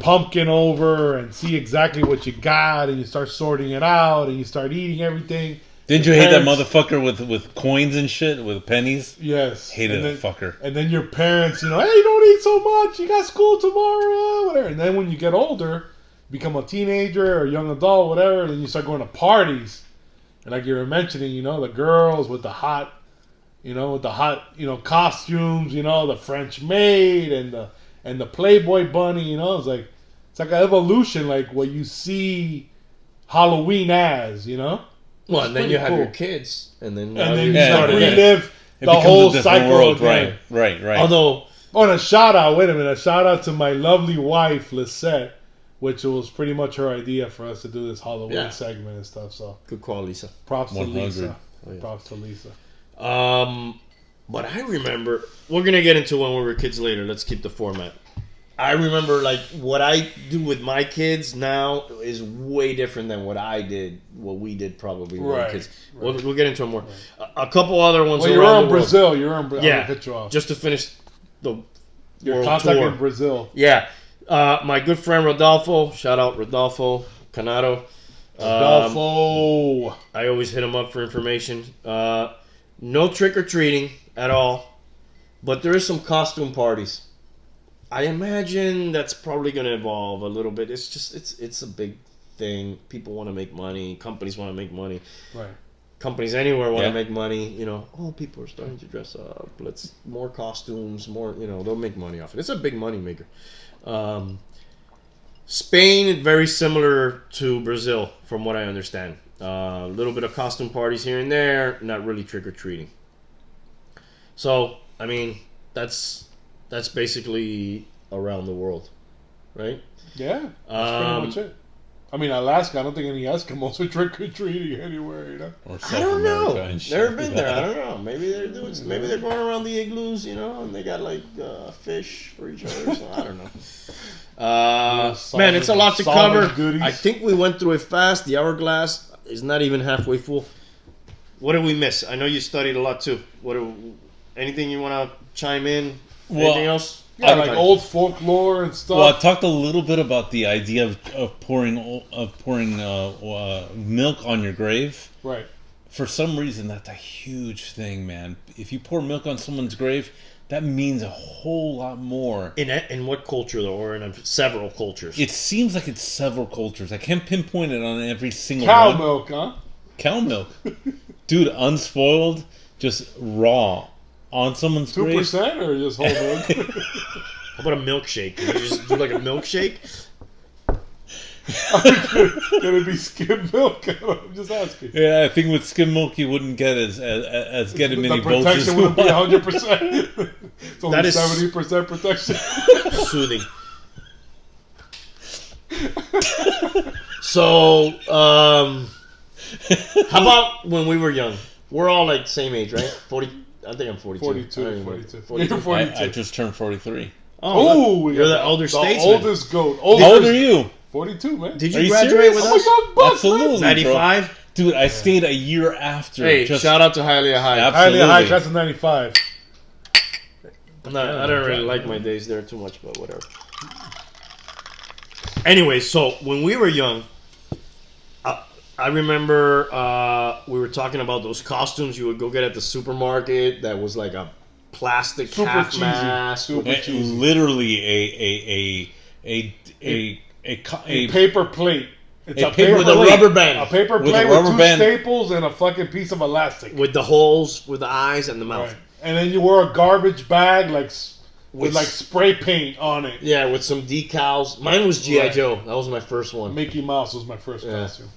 pumpkin over and see exactly what you got, and you start sorting it out, and you start eating everything.
Didn't you hate that motherfucker with coins and shit, with pennies?
Yes.
Hated
And
that fucker.
And then your parents, hey, don't eat so much. You got school tomorrow, whatever. And then when you get older, become a teenager or a young adult, whatever, and then you start going to parties. And like you were mentioning, the girls with the hot, costumes, the French maid and the Playboy bunny, it's like an evolution, like what you see Halloween as,
Well, and then you have
cool.
your kids, and then
you
Yeah,
start
yeah.
relive
It
the
becomes
whole
a different
cycle
world.
again.
Right.
Although,
Oh, and a shout out to my lovely wife, Lisette, which was pretty much her idea for us to do this Halloween segment and stuff. So
good call, Lisa.
props to
100.
Lisa.
Oh, yeah.
Props to Lisa.
But I remember, we're gonna get into when we were kids later. Let's keep the format. I remember like what I do with my kids now is way different than what we did probably when we were
Right,
kids.
right.
We'll get into it more. A couple other ones
Well, you're
around
in
the world.
Brazil. You're in Brazil.
Yeah,
I'll cut you off.
just to finish the
Your
world
contact
tour.
in Brazil.
Yeah, my good friend Rodolfo. Shout out Rodolfo Canado.
Adolfo.
I always hit him up for information. No trick or treating at all, but there is some costume parties. I imagine that's probably going to evolve a little bit. It's just it's a big thing. People want to make money. Companies want to make money.
Right.
Companies anywhere want to
Yeah.
make money. People are starting to dress up. Let's more costumes, more. They'll make money off it. It's a big money maker. Spain, very similar to Brazil, from what I understand. A little bit of costume parties here and there, not really trick or treating. So, I mean, that's basically around the world, right?
Yeah. That's pretty much it. I mean, Alaska, I don't think any Eskimos are trick-or-treating anywhere,
Or
I don't know.
South America and shit.
Never been there. I don't know. Maybe they're doing. Maybe they're going around the igloos, and they got like fish for each other. So I don't know. Man, it's a lot to cover.
Goodies.
I think we went through it fast. The hourglass is not even halfway full. What did we miss? I know you studied a lot too. Anything you want to chime in?
Well,
Anything else?
Yeah, like old folklore and stuff.
Well, I talked a little bit about the idea of pouring milk on your grave
Right.
for some reason, that's a huge thing, man. If you pour milk on someone's grave, that means a whole lot more.
In what culture, though, or in several cultures?
It seems like it's several cultures. I can't pinpoint it on every single
Cow
one.
milk, huh?
Cow milk. Dude, unspoiled, just raw. On someone's grave.
2% or just whole milk?
How about a milkshake? Can you just do like a milkshake?
Can it be skim milk? I'm just asking.
Yeah, I think with skim milk you wouldn't get as getting many
The
volts as
protection
you
wouldn't be
want.
100%. It's only
That is
70% protection.
Soothing. So, how about when we were young? We're all like same age, right? 40. I think I'm 42.
42.
42.
You're 42.
I just turned 43.
Oh,
Oh,
you're the older statesman.
oldest goat.
How old are you?
42, man.
Did
Are
you
you
graduate
serious?
with
Oh
us?
my God, Buck,
Absolutely,
95?
Dude, I stayed a year after.
Hey,
just,
shout out to Hialeah High.
Absolutely.
Highly high, class of 95.
I don't really like my days there too much, but whatever. Anyway, so when we were young, I remember we were talking about those costumes you would go get at the supermarket that was like a plastic
Super
half
cheesy.
mask.
Super
Eh,
cheesy.
literally a
Paper plate. It's
A
a
paper
paper
with a
plate.
rubber band.
A paper
With a
plate
rubber
with two
band.
staples and a fucking piece of elastic.
With the holes, with the eyes and the mouth.
Right. And then you wore a garbage bag with
With-
like spray paint on it.
Yeah, with some decals. Mine was G.I.
Right.
Joe. That was my first one.
Mickey Mouse was my first
Yeah.
costume.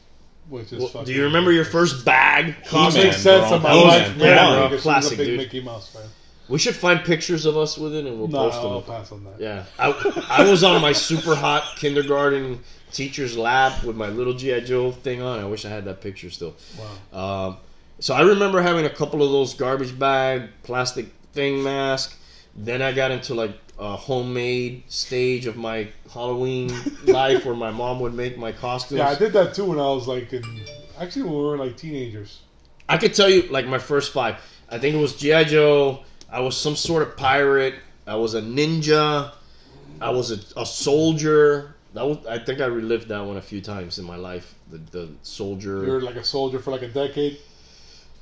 Which is
Well,
fucking
do you remember your first bag
It
costume?
makes sense
bro.
in my
He-Man,
life.
yeah,
Man,
bro.
because she's
Classic,
a big
dude.
Mickey Mouse fan.
We should find pictures of us with it and we'll
No,
post them.
I'll pass on that.
Yeah, I was on my super hot kindergarten teacher's lap with my little G.I. Joe thing on. I wish I had that picture still.
Wow.
So I remember having a couple of those garbage bag plastic thing mask. Then I got into like a homemade stage of my Halloween life where my mom would make my costumes.
Yeah, I did that too when I was like actually when we were like teenagers.
I could tell you like my first 5. I think it was G.I. Joe. I was some sort of pirate. I was a ninja. I was a soldier. I think I relived that one a few times in my life. The soldier.
You were like a soldier for like a decade.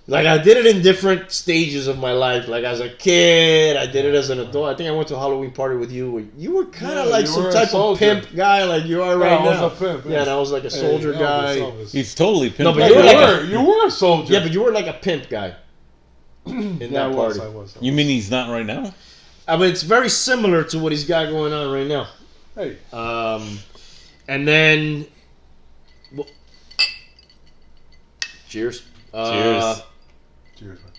Like I did it in different stages of my life. Like as a kid, I did it as an adult. I think I went to a Halloween party with you. Where you were kind of
Yeah,
like
you
some
were a
type of
soldier.
pimp guy, like you are right
I was
now.
a pimp.
Yeah, and I was like a soldier
Hey,
guy.
Elvis.
He's totally pimped.
No, but
Yeah,
you
you
were like
were. You were a soldier.
Yeah, but you were like a pimp guy in
Yeah,
that party.
I was.
You mean he's not right now?
I mean, it's very similar to what he's got going on right now.
Hey,
And then, well, cheers.
Cheers.
cheers, man.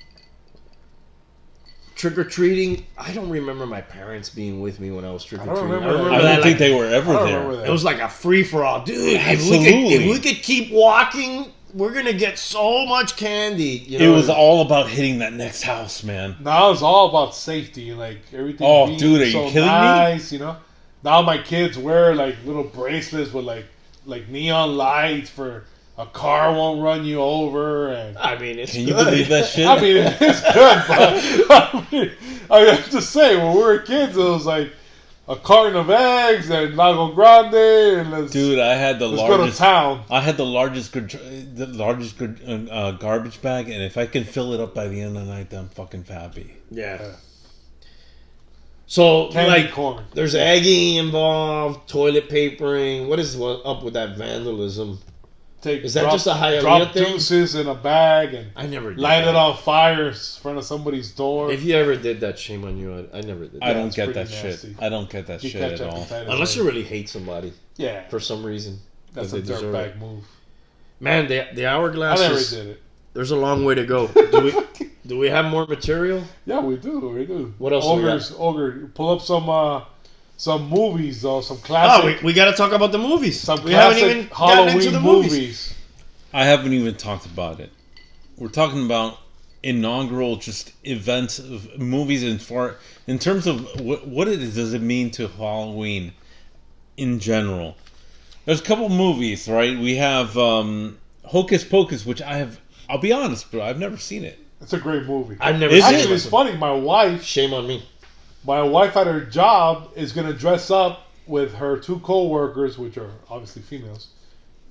Trick or treating. I don't remember my parents being with me when I was trick or treating.
remember that.
I
that,
don't think
like,
they were ever
I don't
there.
remember that.
it was like a free for all, dude.
Absolutely.
If we could keep walking, we're gonna get so much candy. You
It
know?
was all about hitting that next house, man.
Now it's all about safety, like everything.
Oh,
being
dude, are you
so
kidding me?
nice, you know. Now my kids wear like little bracelets with like neon lights for a car won't run you over, and
I mean, it's
Can you
good.
believe that shit?
I mean it's good, but I have to say when we were kids, it was like a carton of eggs and Lago Grande, and let's
Dude, I had the
go to
largest.
town.
I had the largest garbage bag, and if I can fill it up by the end of the night, then I'm fucking happy.
Yeah. So
Candy
like,
corn.
there's egging involved, toilet papering. What is up with that vandalism? Is that just a Hialeah
drop
thing?
deuces in a bag and
I never did
light
that.
it on fire in front of somebody's door.
If you ever did that, shame on you. I never did that.
I don't
it's
get
pretty
that
nasty.
shit. I don't get that
You
shit
catch
at all.
hepatitis
Unless
A.
you really hate somebody
Yeah,
for some reason.
that's
They
a
deserve it.
dirtbag move.
Man, the
I
hourglass
never
is,
did it.
there's a long way to go. Do we have more material?
Yeah, we do.
What else we got?
Ogre, pull up some movies though, some
Oh,
classic,
we got to talk about the movies.
some
We haven't
classic
even gotten into
Halloween
the
movies.
I haven't even talked about it. We're talking about inaugural just events of movies in terms of what it is, does it mean to Halloween in general. There's a couple movies, right? We have Hocus Pocus, which I'll be honest, bro, I've never seen it.
It's a great movie.
I've never
Is
seen
it?
Actually,
it.
it's funny.
Shame on me.
My wife at her job is gonna dress up with her two co-workers, which are obviously females,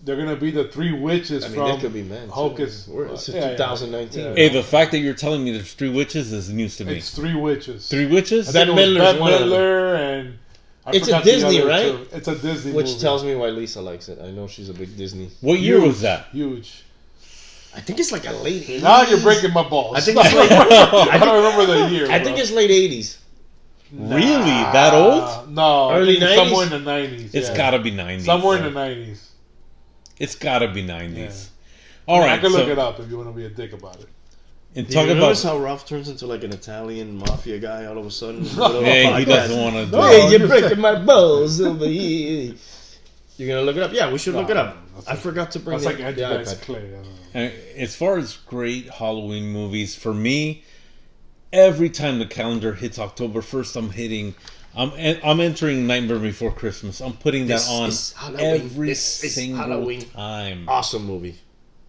they're gonna be the three witches
I mean,
from
that could be men.
Hocus.
It's
Yeah,
2019.
yeah.
Hey, the fact that you're telling me there's 3 witches is news to me.
It's three witches.
3 witches?
I think it was
Midler's
Bette
one of them.
Midler and I
It's a
forgot the
Disney,
other
right?
two. It's a Disney
Which
movie.
tells me why Lisa likes it. I know she's a big Disney.
What year was that?
Huge.
I think it's like a late 80s.
Now you're breaking my balls.
I think it's like,
I don't remember the year.
I think it's late 80s.
Really? That old?
No,
Early
I think it's
90s?
somewhere in the 90s.
It's
yeah.
gotta be 90s.
Somewhere in the 90s.
It's gotta be 90s.
Yeah.
All
I
right.
can
So,
look it up if you want to be a dick about it.
and
Do
talk
you
about.
notice how Ralph turns into like an Italian mafia guy all of a sudden?
Hey, he doesn't want to do
No.
it.
Hey, you're breaking my balls over here. You're gonna look it up? Yeah, we should look it up. I forgot to bring
That's like
the
Andy Dice
iPad.
Clay. I don't know.
As far as great Halloween movies, for me, every time the calendar hits October 1st, I'm entering Nightmare Before Christmas. I'm putting that
This
on
is Halloween.
every
This is
single
Halloween.
time.
Awesome movie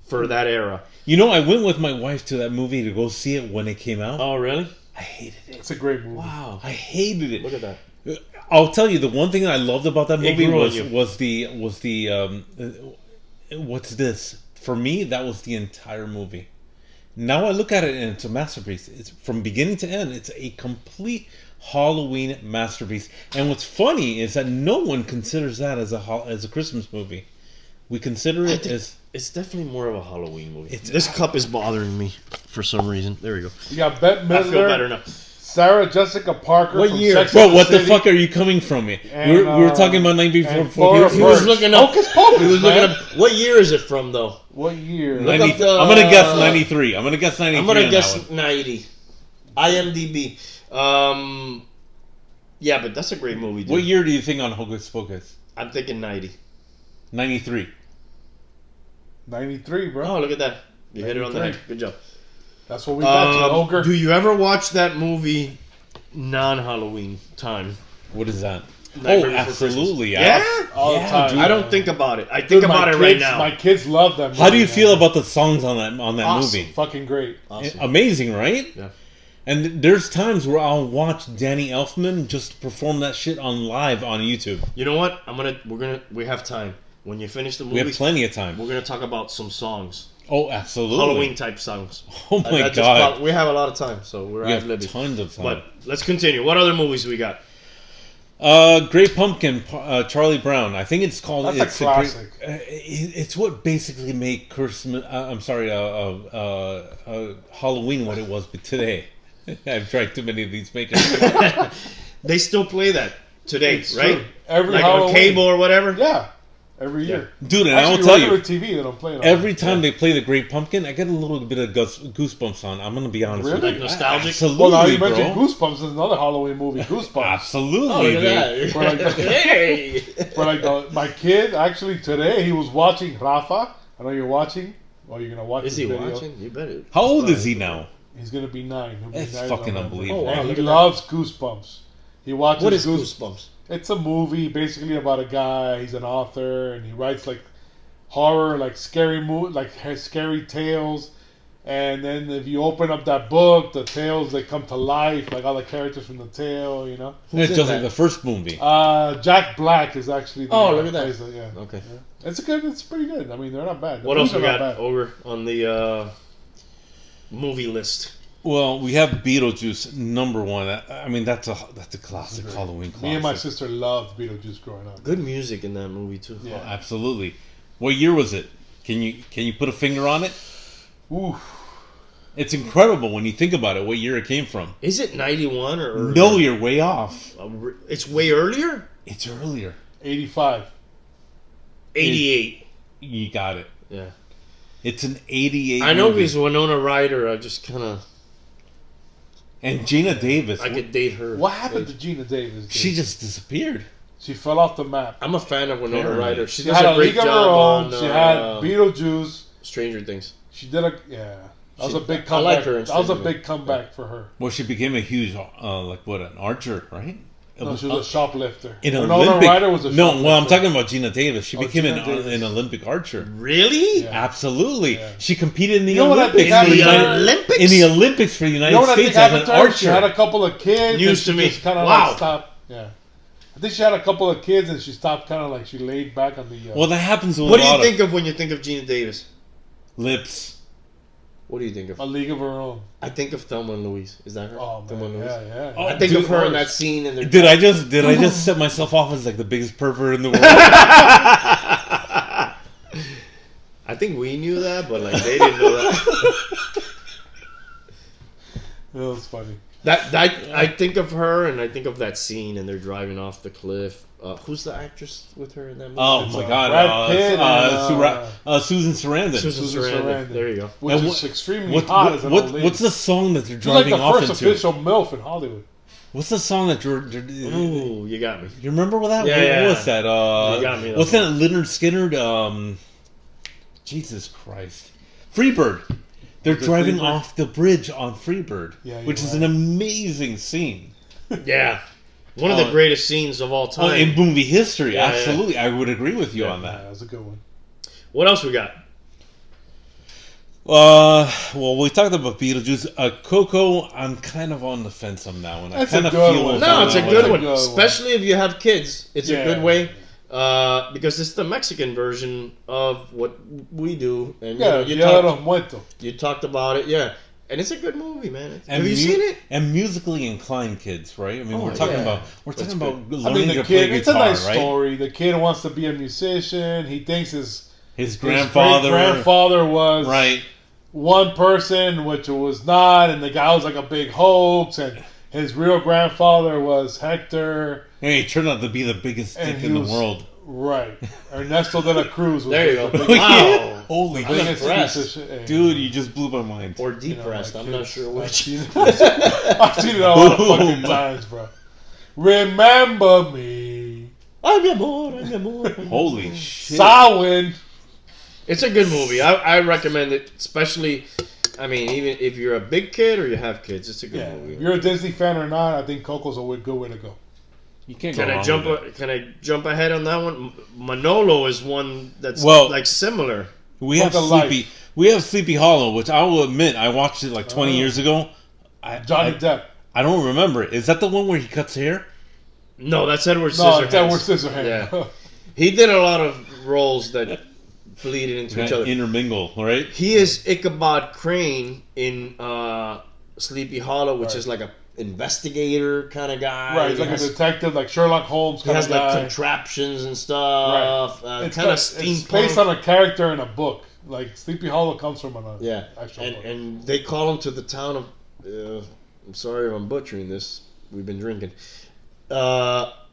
for that era.
You know, I went with my wife to that movie to go see it when it came out.
Oh, really?
I hated it.
It's a great movie.
Wow.
I hated it.
Look at that.
I'll tell you, the one thing I loved about that
It
movie
grew on
was
you.
what's this? For me, that was the entire movie. Now I look at it and it's a masterpiece. It's from beginning to end. It's a complete Halloween masterpiece. And what's funny is that no one considers that as a Christmas movie. We consider it as
It's definitely more of a Halloween movie.
It's-
This cup is bothering me for some reason. There we go.
You got Bette
I feel better
Midler,
now.
Sarah Jessica Parker.
What
from
year?
Sex
bro.
and the
What the
City,
fuck are you coming from me?
And,
We were talking about Night Before.
and Flora
He was
Birch.
looking up.
Hocus Pocus,
He was looking
man.
up. What year is it from, though?
What year?
Look
90,
up the-
I'm gonna guess 93. I'm gonna guess 93.
I'm gonna
on
guess
that one.
90. IMDb. Yeah, but that's a great movie, dude.
What year do you think on Hocus Pocus?
I'm thinking 90.
93.
93, bro.
Oh, look at that. You hit it on the
93.
head. Good job.
That's what we got, you ogre.
Do you ever watch that movie non-Halloween time?
What is that?
Nightmare
Oh,
Before
absolutely.
Yeah?
All the time.
dude.
I don't think about it. I think
Dude,
about
my
it right
kids-
now.
My kids love that movie.
How do you
man.
feel about the songs on that
Awesome.
movie?
Fucking great.
Awesome.
Amazing, right?
Yeah.
And there's times where I'll watch Danny Elfman just perform that shit on live on YouTube.
You know what? We have time. When you finish the movie,
We have plenty of time.
we're gonna talk about some songs.
Oh, absolutely.
Halloween type songs.
Oh my
That just
god.
popped- we have a lot of time, so we're
We
at
have
liberty.
tons of time.
But let's continue. What other movies we got?
Great Pumpkin, Charlie Brown. I think it's called.
That's a
it's
classic.
It's what basically made Christmas. Halloween what it was today. I've tried too many of these makers.
They still play that today,
It's
right?
true. Every
Like
Halloween.
on cable or whatever.
Yeah. Every year.
Dude, and I
Actually,
will tell
regular
you,
TV, they don't play it on.
every time they play the Great Pumpkin, I get a little bit of goosebumps on. I'm gonna be honest with
Really?
you.
Like nostalgic?
Absolutely,
Well, now you
bro.
mentioned Goosebumps. There's another Halloween movie, Goosebumps.
Absolutely,
Oh, look
dude.
at
We're like-
that. Hey!
For like my kid, actually today he was watching Rafa. I know you're watching. Well, you're gonna watch.
Is
this
he
video.
watching? You better.
How old is he now?
He's gonna be 9. He'll be
That's
9 in
fucking
November.
unbelievable.
Oh, wow,
And
look
he
at that.
loves Goosebumps. He watches
What is Goosebumps?
It's a movie basically about a guy. He's an author and he writes like horror, like scary scary tales. And then if you open up that book, the tales they come to life, like all the characters from the tale, you know.
It's
in
just
that?
like the first movie.
Jack Black is actually. The
Oh,
guy
look at
who
that.
plays it, yeah.
Okay.
It's good. It's pretty good. I mean, they're not bad. The
What else
movies
we
are
got
not bad.
over on the movie list?
Well, we have Beetlejuice number 1. I mean, that's a classic Halloween classic.
Me and my sister loved Beetlejuice growing up.
Good music in that movie too.
Yeah.
Oh, absolutely. What year was it? Can you put a finger on it?
Ooh.
It's incredible when you think about it. What year it came from?
Is it 91 or earlier?
No, you're way off.
It's way earlier.
It's earlier.
85.
88.
You got it.
Yeah.
It's an 88.
I know
movie.
he's Winona Ryder. I just kind of
And Gina Davis.
I could date her.
What happened to Gina Davis? dude?
She just disappeared.
She fell off the map.
I'm a fan of Winona
Apparently.
Ryder. She
She
does
had
a
a
great
league of her
job
own.
on
She had Beetlejuice.
Stranger Things.
She did a yeah. That was a big
I
comeback.
like her in
That was a
Stranger
big comeback for her.
Well, she became a huge, an archer, right?
No, she was a shoplifter.
In
Winona
Olympic.
Ryder was a
No,
shoplifter.
well, I'm talking about Gina Davis. She
Oh,
became
Gina Davis.
an Olympic archer.
Really?
Yeah.
Absolutely.
Yeah.
She competed in the
You know what I think
Olympics.
happened
for
to her?
United-
Olympics?
In the Olympics for the
You
United
know what I think
States as
happened
an
to her?
archer.
She had a couple of kids.
News
and she
to me.
just kind of
Wow.
like stopped. Yeah. I think she had a couple of kids and she stopped kind of like she laid back on the.
Well, that happens with
What
a
do
lot
you think of when you think of Gina Davis?
lips.
What do you think of?
A League of Her Own.
I think of Thelma and Louise. Is that her?
Oh
Thelma and
man,
Louise?
yeah.
Oh,
I think
dude,
of her in that scene. In
Did I just set myself off as like the biggest pervert in the world?
I think we knew that, but like they didn't know that.
That was funny.
That I think of her, and I think of that scene, and they're driving off the cliff. Who's the actress with her in that movie?
Oh
It's,
my
Brad
god,
Pitt and,
Susan Sarandon.
Susan Sarandon. There you go.
Which
And
is extremely hot as an old lady.
what's the song that they're
She's like
driving
the
off
first
into?
official MILF in Hollywood.
What's the song that
Ooh, you got me.
you remember what that?
Yeah,
what was that?
You got me,
What's that? Leonard Skinner. Jesus Christ, Freebird. They're driving
Freebird?
off the bridge on Freebird,
Yeah,
which is
right.
an amazing scene.
Yeah, one of the greatest scenes of all time.
In movie history,
Yeah,
absolutely, I would agree with you
Yeah.
on
Yeah,
that.
that was a good one.
What else we got?
Well, we talked about Beetlejuice. Coco, I'm kind of on the fence on that one. I
That's
kind
a
of
good
feel
one.
it's
No,
on
it's a
that
good
a
one,
good one.
especially if you have kids. It's a
Yeah.
good way because it's the Mexican version of what we do. And
Yeah,
you
Dia de los Muertos.
you talked about it, yeah. And it's a good movie, man.
And
Have you seen it?
And musically inclined kids, right? I mean,
Oh,
we're talking
yeah.
about
That's
learning
I mean, the
to play
kid, it's
guitar,
a nice
right?
story. The kid wants to be a musician. He thinks his
Grandfather,
grandfather was
right?
one person, which it was not, and the guy was like a big hoax, and his real grandfather was Hector.
Hey, he turned out to be the biggest
And
dick
he
in the
was-
world.
Right. Ernesto de la Cruz was
There you
the
go.
biggest,
Wow.
Holy
I'm
biggest
impressed.
musician. Hey,
dude, you just blew my mind.
Or
you know,
depressed.
my
I'm not
kids-
sure
I've
which.
seen it. I've seen it a lot of fucking
Boom.
times, bro. Remember me.
Ay, mi amor, ay, mi amor.
Holy shit!
Samhain.
It's a good movie. I recommend it, especially. I mean, even if you're a big kid or you have kids, it's a good
Yeah.
movie.
If you're a Disney fan or not, I think Coco's a good way to go.
You can't
Can
go
I
wrong
jump?
with it.
Can I jump ahead on that one? Manolo is one that's
Well-
like similar.
We have
Look alike.
Sleepy. We have Sleepy Hollow, which I will admit I watched it like 20
Oh.
years ago.
Johnny
I,
Depp.
I don't remember it. Is that the one where he cuts hair?
No, that's Edward
No,
Scissorhands.
it's Edward Scissorhands.
Yeah. He did a lot of roles that bleeded into each
That
other.
intermingle, right?
He is Ichabod Crane in Sleepy Hollow, which
Right.
is like a investigator kind of guy.
Right, he's
He
like
has-
a detective, like Sherlock Holmes
He
kind
has
of
like
guy.
contraptions and stuff.
It's
Kind of
It's
steampunk.
based on a character in a book. Like Sleepy Hollow comes from an
Yeah,
actual book.
and they call him to the town of. I'm sorry if I'm butchering this. We've been drinking.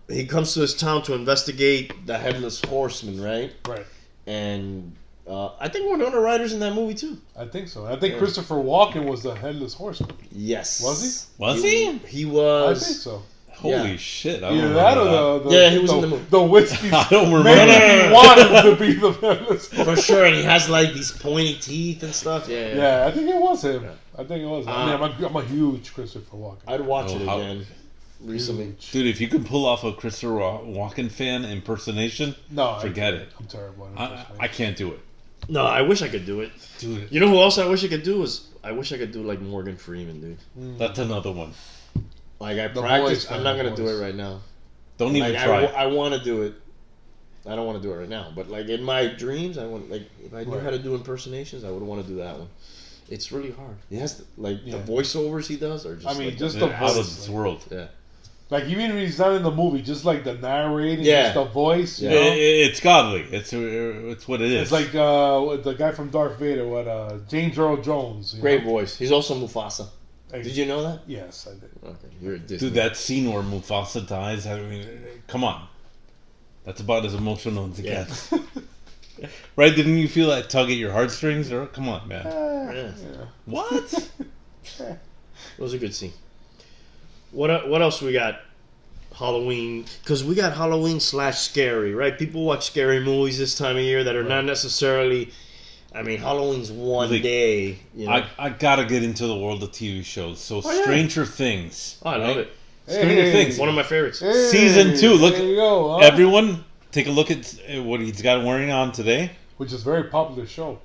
He comes to his town to investigate the headless horseman, right?
Right.
And I think Winona Ryder's in that movie too.
I think so. I think
Yeah.
Christopher Walken was the headless horseman.
Yes.
Was he?
Was he?
He
I
was.
think so.
Holy
Yeah.
shit! I
Either
don't
that
remember
or the
Yeah, he was in the movie.
The whiskey
I don't remember
made
that.
me want him to be the headless horseman.
For sure, and he has like these pointy teeth and stuff. Yeah.
Yeah, I think it was him. I think it was him. I mean,
Uh,
I'm a huge Christopher Walken.
I'd watch
Oh,
it
how-
again recently.
Huge.
Dude, if you can pull off a Christopher Walken fan impersonation,
No,
forget it.
I'm terrible.
I can't do it.
No, I wish I could do it.
Dude,
You know who else I wish I could do is I wish I could do like Morgan Freeman, dude.
that's another one.
Like I
The
practice.
Voice,
I'm
man,
not
The
gonna do it
Voice.
right now.
Don't even
Like,
try.
I want to do it. I don't want to do it right now, but like in my dreams, I want like if I knew
Right.
how to do impersonations, I would want to do that one. It's really hard. He has the
Yeah.
voiceovers he does are just.
I mean,
like,
just
They're
the
out of
voice.
this world.
yeah.
Like even when he's not in the movie, just like the narrating,
Yeah.
just the voice. You
Yeah.
know?
It's godly. It's what it is.
It's like the guy from Darth Vader, James Earl Jones. you
Great
know?
voice. He's also Mufasa.
Like,
Did you know that?
Yes, I did.
Okay, you're a Disney.
Dude, that scene where Mufasa dies. I mean, come on. That's about as emotional as it
Yeah.
gets. Right? Didn't you feel that tug at your heartstrings? Or come on, man.
Yeah.
Yeah.
What?
It was a good scene. What else we got? Halloween, because we got Halloween / scary, right? People watch scary movies this time of year that are not necessarily. I mean, Halloween's one
Like,
day. You know?
I gotta get into the world of TV shows. So
Oh, yeah.
Stranger Things.
I love it.
Stranger Things.
One of my favorites.
Hey,
Season 2, look-
there you go, huh?
Everyone, take a look at what he's got wearing on today.
Which is a very popular show.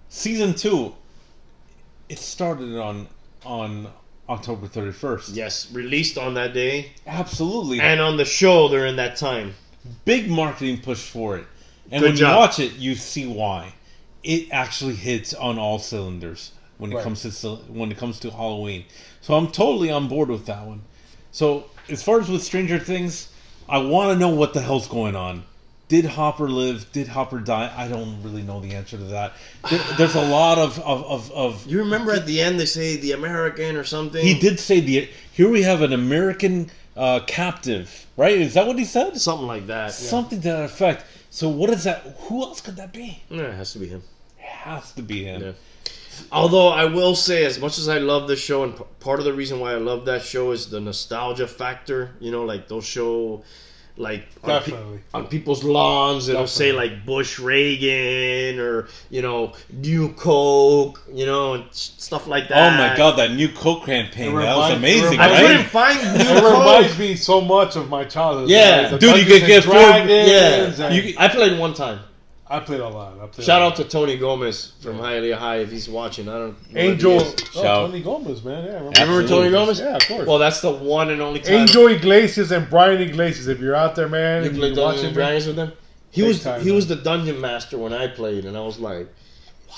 Season 2, it started on October 31st.
Yes, released on that day.
Absolutely.
And on the show during that time.
Big marketing push for it. And
Good
when
job.
you watch it, you see why. It actually hits on all cylinders when it comes to Halloween. So I'm totally on board with that one. So as far as with Stranger Things, I want to know what the hell's going on. Did Hopper live? Did Hopper die? I don't really know the answer to that. There's a lot of.
You remember at the end they say the American or something?
He did say here we have an American captive, right? Is that what he said?
Something like that.
Something to that effect. So what is that? Who else could that be?
Yeah, it has to be him.
It has to be him.
Yeah. Although I will say, as much as I love this show, and part of the reason why I love that show is the nostalgia factor. You know, like those show, like on people's lawns, it'll say like Bush Reagan or New Coke, and stuff like that.
Oh my God, that New Coke campaign, that was amazing.
I couldn't find New Coke.
It reminds me so much of my childhood.
Yeah,
dude, you could get 4.
Yeah, I played one time.
I played a lot.
Shout out to Tony Gomez from Hialeah High if he's watching. I don't know.
Angel. Tony Gomez, man. Yeah,
remember Tony Gomez?
Yeah, of course.
Well, that's the one and only time.
Angel Iglesias and Brian Iglesias. If you're out there, man,
you played Dungeons and Dragons with them. He was the dungeon master when I played, and I was like, wow.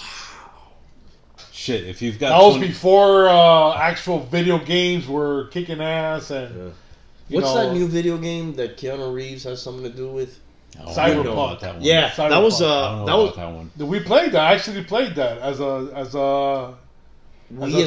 Shit, if you've got
that was before actual video games were kicking ass and.
Yeah. What's that new video game that Keanu Reeves has something to do with?
Cyberpunk.
That one.
Yeah,
Cyberpunk.
that was
that one.
We played that. I actually played that as a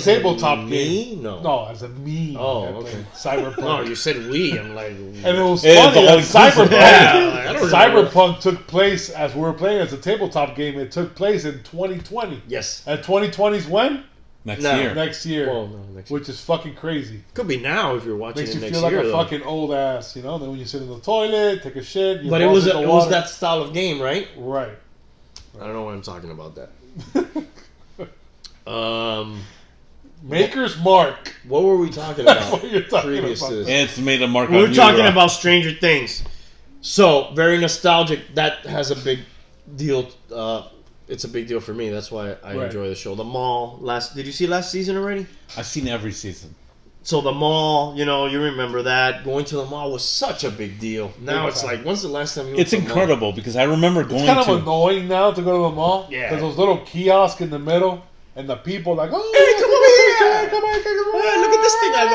tabletop game.
No,
as a me.
Oh, okay.
Cyberpunk.
No, you said we. I'm like,
and it was funny. Cyberpunk. Cyberpunk took place as we were playing as a tabletop game. It took place in 2020.
Yes.
And 2020's when?
Next year.
Next year.
Well, no, next year.
Which is fucking crazy.
Could be now if you're watching
Makes
it
you
next
feel
year.
like a fucking old ass, Then when you sit in the toilet, take a shit.
But it was that style of game, right?
Right.
I don't know what I'm talking about that.
Maker's Mark.
What were we talking about?
What you're talking
previous
about.
to this?
It's made a mark.
We were talking about Stranger Things. So very nostalgic. That has a big deal. It's a big deal for me. That's why I enjoy the show. The Mall. Did you see last season already?
I've seen every season.
So the mall, you remember that. Going to the mall was such a big deal. Now it's like, when's the last time you went to the mall?
It's incredible because I remember going to...
It's kind of annoying now to go to the mall.
Yeah.
Because those little kiosks in the middle and the people like, oh,
hey, come on. Hey, look at this thing I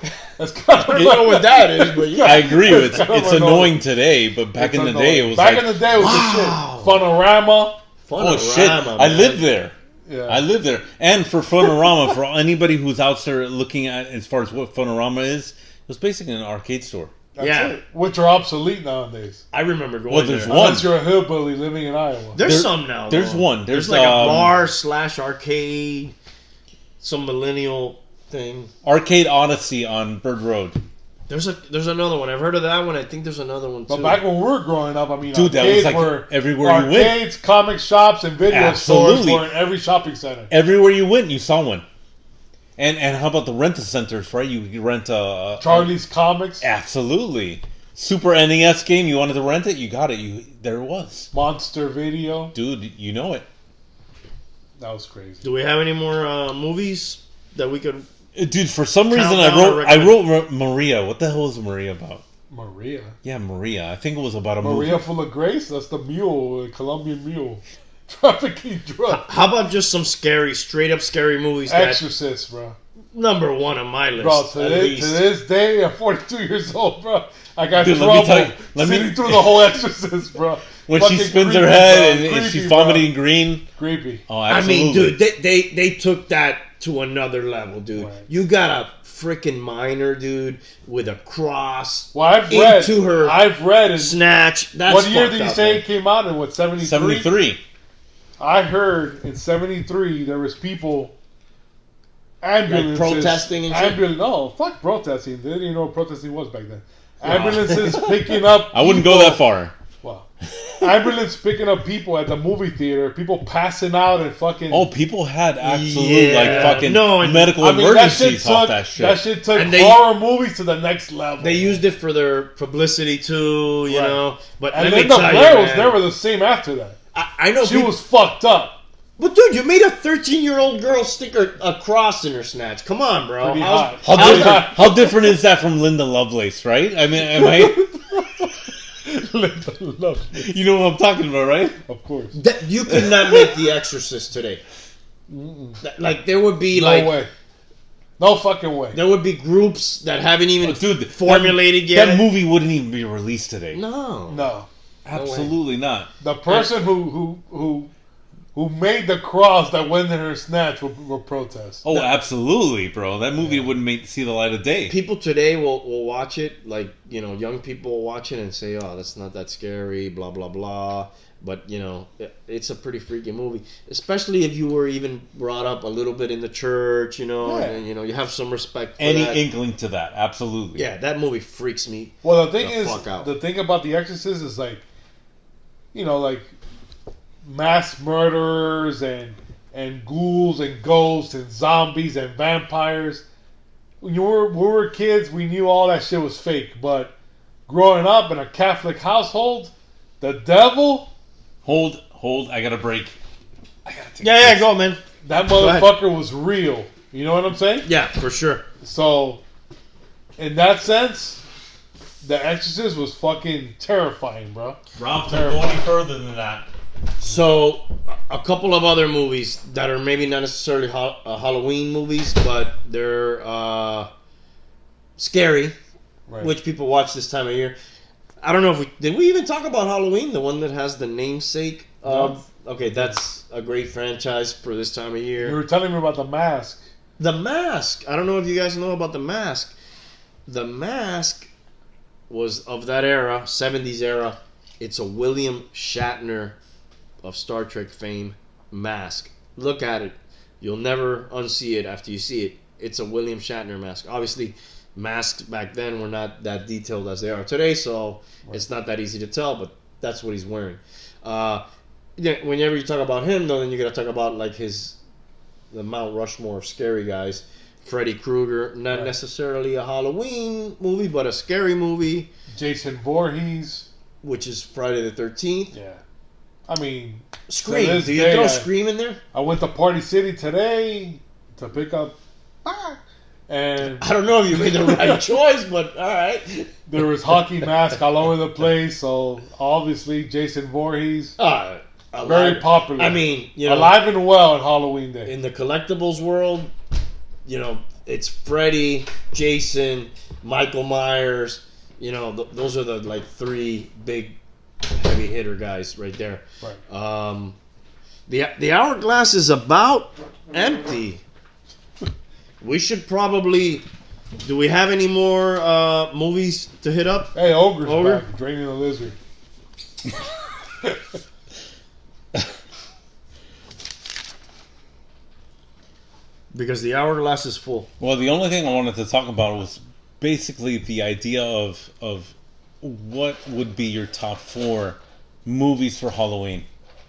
got. That's kind of, I don't know what that is, but yeah.
I agree. It's annoying today, but back in the day it was
back in the day it was the shit. Funorama.
Oh shit!
Man.
I lived there.
Yeah.
I lived there. And for Funorama, for anybody who's out there looking at as far as what Funorama is, it was basically an arcade store.
That's it. Which are obsolete nowadays.
I remember going
there's
there.
one.
Unless you're a hillbilly living in Iowa.
There's some now.
There's one.
There's like a bar / arcade, some millennial thing.
Arcade Odyssey on Bird Road.
There's another one. I've heard of that one. I think there's another one too.
But back when we were growing up, I mean,
dude, that was like everywhere you went.
Arcades, comic shops, and video stores were in every shopping center.
Everywhere you went, you saw one. And how about the rent-a-centers, right? You could rent
Charlie's Comics.
Absolutely. Super NES game, you wanted to rent it, you got it. There it was.
Monster Video.
Dude, you know it.
That was crazy.
Do we have any more movies that we could...
Dude, for some reason I wrote Maria. What the hell is Maria about?
Maria?
Yeah, Maria. I think it was about a movie.
Maria Full of Grace? That's the mule, Colombian mule. Trafficking drugs.
How about just some straight up scary movies?
Exorcist, bro.
Number one on my list.
Bro, to this day, I'm 42 years old, bro. I got trouble sitting through the whole Exorcist, bro.
When she spins her head and she's vomiting green.
Creepy.
Oh, absolutely.
I mean, dude, they took that to another level, dude. Right. You got a freaking minor, dude, with a cross.
Well, I've read.
Snatch. That's
what year did you say it came out in? What, 73?
73.
I heard in 73 there was people... Ambulances.
Like protesting and shit?
No, fuck protesting. They didn't even know what protesting was back then. Ambulances picking up people.
I wouldn't go that far.
Wow. Ambulance picking up people at the movie theater. People passing out and fucking...
Oh, people had absolute medical
I mean,
emergencies off that shit.
That shit took horror movies to the next level.
They used it for their publicity too, you know. But
and then the Blair was never the same after that.
I know
she was fucked up.
But dude, you made a 13-year-old girl stick a cross in her snatch. Come on, bro.
Pretty hot.
How different is that from Linda Lovelace, right? I mean, am I?
Linda Lovelace.
You know what I'm talking about, right?
Of course.
You could not make The Exorcist today. Like there would be
No way. No fucking way.
There would be groups that haven't even
Dude,
formulated yet.
That movie wouldn't even be released today.
No.
Absolutely not.
The person who made the cross that went in her snatch will protest.
Oh, absolutely, bro. That movie wouldn't see the light of day.
People today will watch it, like, young people will watch it and say, oh, that's not that scary, blah, blah, blah. But, it's a pretty freaky movie. Especially if you were even brought up a little bit in the church, and, you have some respect for
Any
that.
inkling to that, absolutely.
Yeah, that movie freaks me.
Well, the thing
the
thing about The Exorcist is like, like mass murderers and ghouls and ghosts and zombies and vampires. When we were kids, we knew all that shit was fake. But growing up in a Catholic household, the devil...
Hold, I got a break. I gotta take
Yeah, go, man.
That motherfucker was real. You know what I'm saying?
Yeah, for sure.
So, in that sense, The Exorcist was fucking terrifying, bro.
Ralph, don't go any further than that.
So, a couple of other movies that are maybe not necessarily Halloween movies, but they're scary,
Right.
which people watch this time of year. I don't know if did we even talk about Halloween, the one that has the namesake of... Okay, that's a great franchise for this time of year.
You were telling me about The Mask.
The Mask. I don't know if you guys know about The Mask. The Mask was of that era, 70s era. It's a William Shatner of Star Trek fame mask. Look at it. You'll never unsee it after you see it. It's a William Shatner mask. Obviously, masks back then were not that detailed as they are today, so it's not that easy to tell, but that's what he's wearing. Whenever you talk about him, though, then you got to talk about like the Mount Rushmore of scary guys. Freddy Krueger, not necessarily a Halloween movie, but a scary movie.
Jason Voorhees,
which is Friday the 13th.
Yeah. I mean,
Scream. Do you throw Scream in there?
I went to Party City today to pick up, and
I don't know if you made the right choice, but all right.
There was hockey masks all over the place, so obviously Jason Voorhees, very popular.
I mean,
alive and well on Halloween Day.
In the collectibles world, it's Freddy, Jason, Michael Myers. Those are the three big heavy hitter guys right there.
Right.
The hourglass is about empty. We should probably... Do we have any more movies to hit up?
Hey, Ogre. Back, Draining the Lizard.
Because the hourglass is full.
Well, the only thing I wanted to talk about was basically the idea of what would be your top 4 movies for Halloween.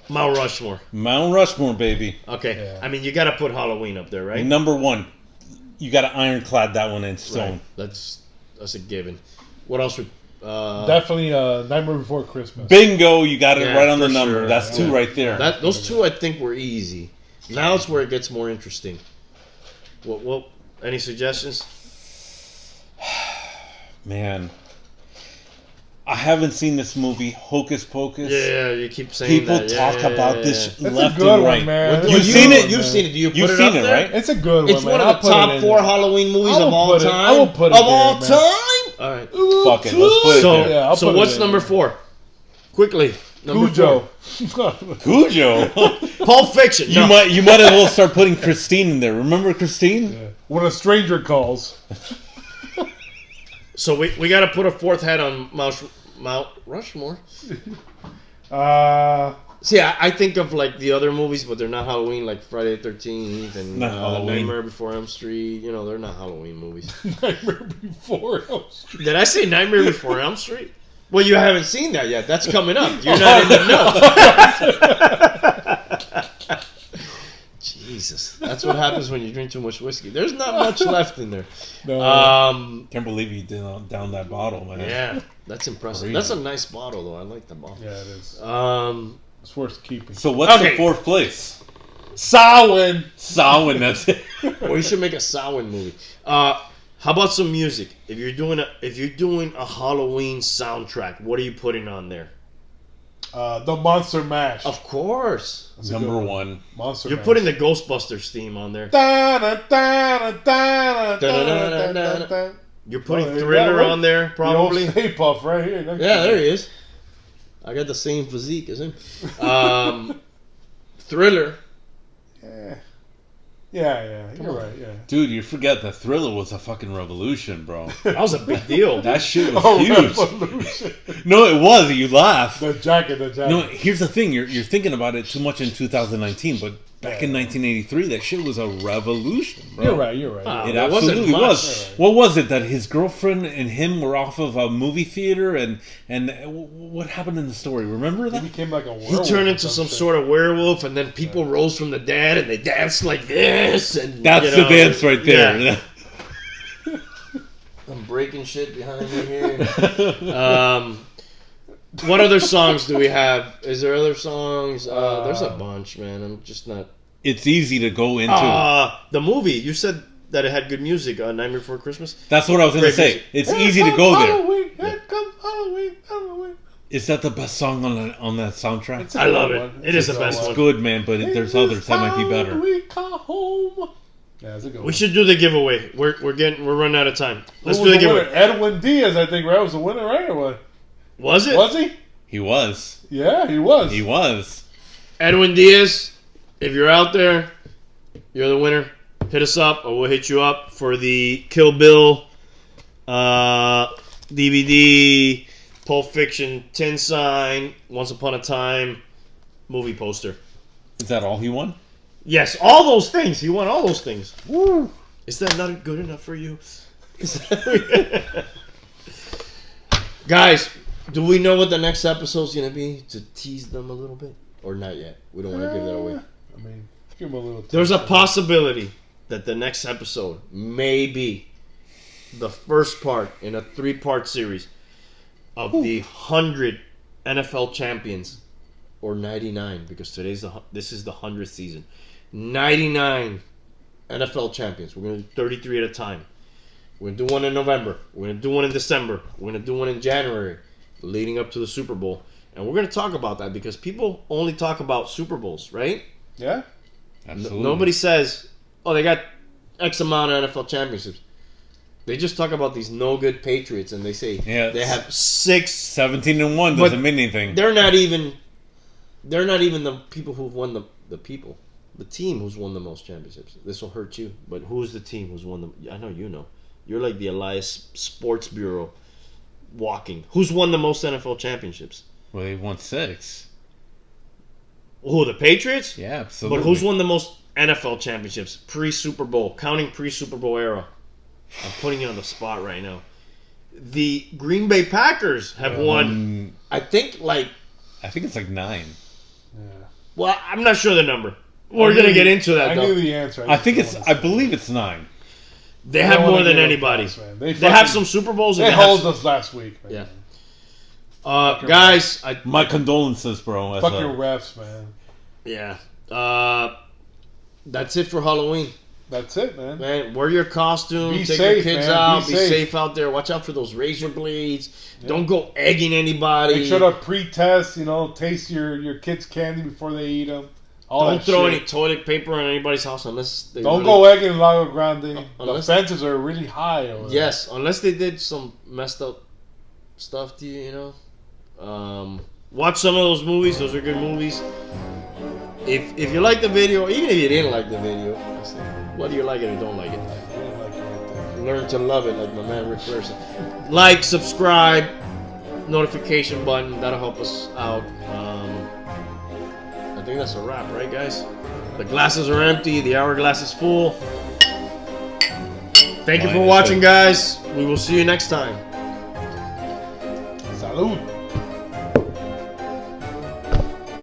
Mount Rushmore.
Mount Rushmore, baby.
Okay.
Yeah.
I mean, you got to put Halloween up there, right?
Number 1. You got to ironclad that one in stone.
Right. That's a given. What else would...
Definitely Nightmare Before Christmas.
Bingo, you got it right on the number.
Sure.
That's 2 right there.
Those 2 I think were easy. Now it's where it gets more interesting. What any suggestions?
Man, I haven't seen this movie, Hocus Pocus.
Yeah, you keep saying
People
that.
talk about this
That's
left
a good
and
one,
right.
man.
You've seen it?
You've seen it. Do you put
You've
it
seen
up
it,
there?
right?
It's a good one,
It's
man.
one of the top 4 Halloween movies of all time.
I will put it
of all
there,
time. All right.
Fuck it, let's put it there.
I'll
So
put it
what's
in.
number 4? Quickly. Number
Cujo.
4.
Cujo.
Pulp Fiction.
You might as well start putting Christine in there. Remember Christine?
Yeah. When a Stranger Calls.
So we got to put a 4th head on Mount Rushmore. See, I think of like the other movies, but they're not Halloween, like Friday the 13th and
Not Halloween.
Nightmare Before Elm Street. They're not Halloween movies.
Nightmare Before Elm Street.
Did I say Nightmare Before Elm Street? Well, you haven't seen that yet. That's coming up. You're not in the know. Jesus. That's what happens when you drink too much whiskey. There's not much left in there.
No.
Can't believe you did down that bottle, man.
Yeah, that's impressive.
Crazy.
That's a nice bottle, though. I like the bottle.
Yeah, it is.
Um,
It's worth keeping.
So what's
Okay.
the 4th place?
Samhain.
Samhain, that's it.
Well, you should make a Samhain movie. How about some music? If you're doing a Halloween soundtrack, what are you putting on there?
The Monster Mash.
Of course.
That's a
Number
good
one.
Monster
You're
Mash.
putting the Ghostbusters theme on there. You're putting
Oh,
Thriller
yeah, right.
on there, probably.
The old Stay Puft right here.
Yeah, there he is. I got the same physique as him. Thriller.
Yeah. You're right. Yeah.
Dude, you forget that Thriller was a fucking revolution, bro.
That was a big deal.
That shit was
Oh,
huge.
revolution.
No, it was. You laugh.
The jacket.
No, here's the thing. You're thinking about it too much in 2019, but back in 1983, that shit was a revolution, bro.
You're right.
It
It wasn't
absolutely
much.
was.
Right.
What was it that his girlfriend and him were off of a movie theater, and what happened in the story? Remember
He
that?
became like a
He
werewolf.
turned
or
into some
shit.
sort of werewolf, and then people rose from the dead, and they danced like this. And
That's
you
the
know,
dance right there.
yeah. I'm breaking shit behind me here. What other songs do we have? Is there other songs? There's a bunch, man. I'm just not.
It's easy to go into.
The movie. You said that it had good music. Nightmare Before Christmas.
That's what I was gonna
Great
say.
music.
It's
Here
easy to
comes
go there.
Halloween, here comes Halloween.
Is that the best song on that soundtrack?
It's a
I love
good
it.
one.
It is
It's
the
a
best
good
one.
Good, man, but there's others that might be better.
We come home. Yeah, it's a good one.
We should do the giveaway. We're running out of time. Let's
Who
do
was
the
winner?
giveaway.
Edwin Diaz, I think, right? Was the winner, right? Or what?
Was it?
Was he?
He was.
Yeah, he was.
He was.
Edwin Diaz, if you're out there, you're the winner. Hit us up, or we'll hit you up for the Kill Bill DVD, Pulp Fiction tin sign, Once Upon a Time movie poster.
Is that all he won?
Yes, all those things. He won all those things. Woo! Is that not good enough for you? Guys, do we know what the next episode's going to be? To tease them a little bit? Or not yet? We don't want to give that away.
I mean, give him a little.
There's a possibility that the next episode may be the first part in a 3-part series of the 100 NFL champions, or 99, because this is the 100th season. 99 NFL champions. We're going to do 33 at a time. We're going to do one in November. We're going to do one in December. We're going to do one in January, leading up to the Super Bowl. And we're going to talk about that because people only talk about Super Bowls, right?
Yeah.
Absolutely.
Nobody says, oh, they got X amount of NFL championships. They just talk about these no good Patriots, and they say they have 6.
17-1
But
doesn't mean anything.
They're not even the people who've won the team who's won the most championships. This will hurt you, but who's the team who's won them? I know you know. You're like the Elias Sports Bureau walking. Who's won the most NFL championships?
Well, he won 6.
Who, the Patriots?
Yeah, absolutely.
But who's won the most NFL championships pre-Super Bowl, counting pre-Super Bowl era? I'm putting you on the spot right now. The Green Bay Packers have won, I think
it's like 9.
Yeah.
well, I'm not sure the number. We're going to get into that,
I
though.
knew the answer.
I believe it's 9.
They have
don't
more
wanna
than
give up
anybody.
pass, man.
They
They
have
fucking-
some Super Bowls. And
They
they have
held us last week. Man.
Yeah. Guys,
My condolences, bro.
Fuck your refs, man.
yeah. That's it for Halloween.
That's it, man.
Man, wear your costume.
Be
Take
safe,
your kids
man.
out.
Be
Be
safe.
safe out there. Watch out for those razor blades. Don't go egging anybody.
Make sure to pre-test. Taste your kids' candy before they eat them.
Don't throw any toilet paper on anybody's house unless they
Don't
really,
go egging Lago Grande. The
Unless-
fences are really high. Over there.
Yes, unless they did some messed up stuff to you. Watch some of those movies. Those are good movies. If you like the video, even if you didn't like the video, whether you like it or don't like it, learn to love it, like my man Rick Person. Like, subscribe, notification button. That'll help us out. I think that's a wrap, right, guys? The glasses are empty. The hourglass is full. Thank you for watching, guys. We will see you next time.
Salud.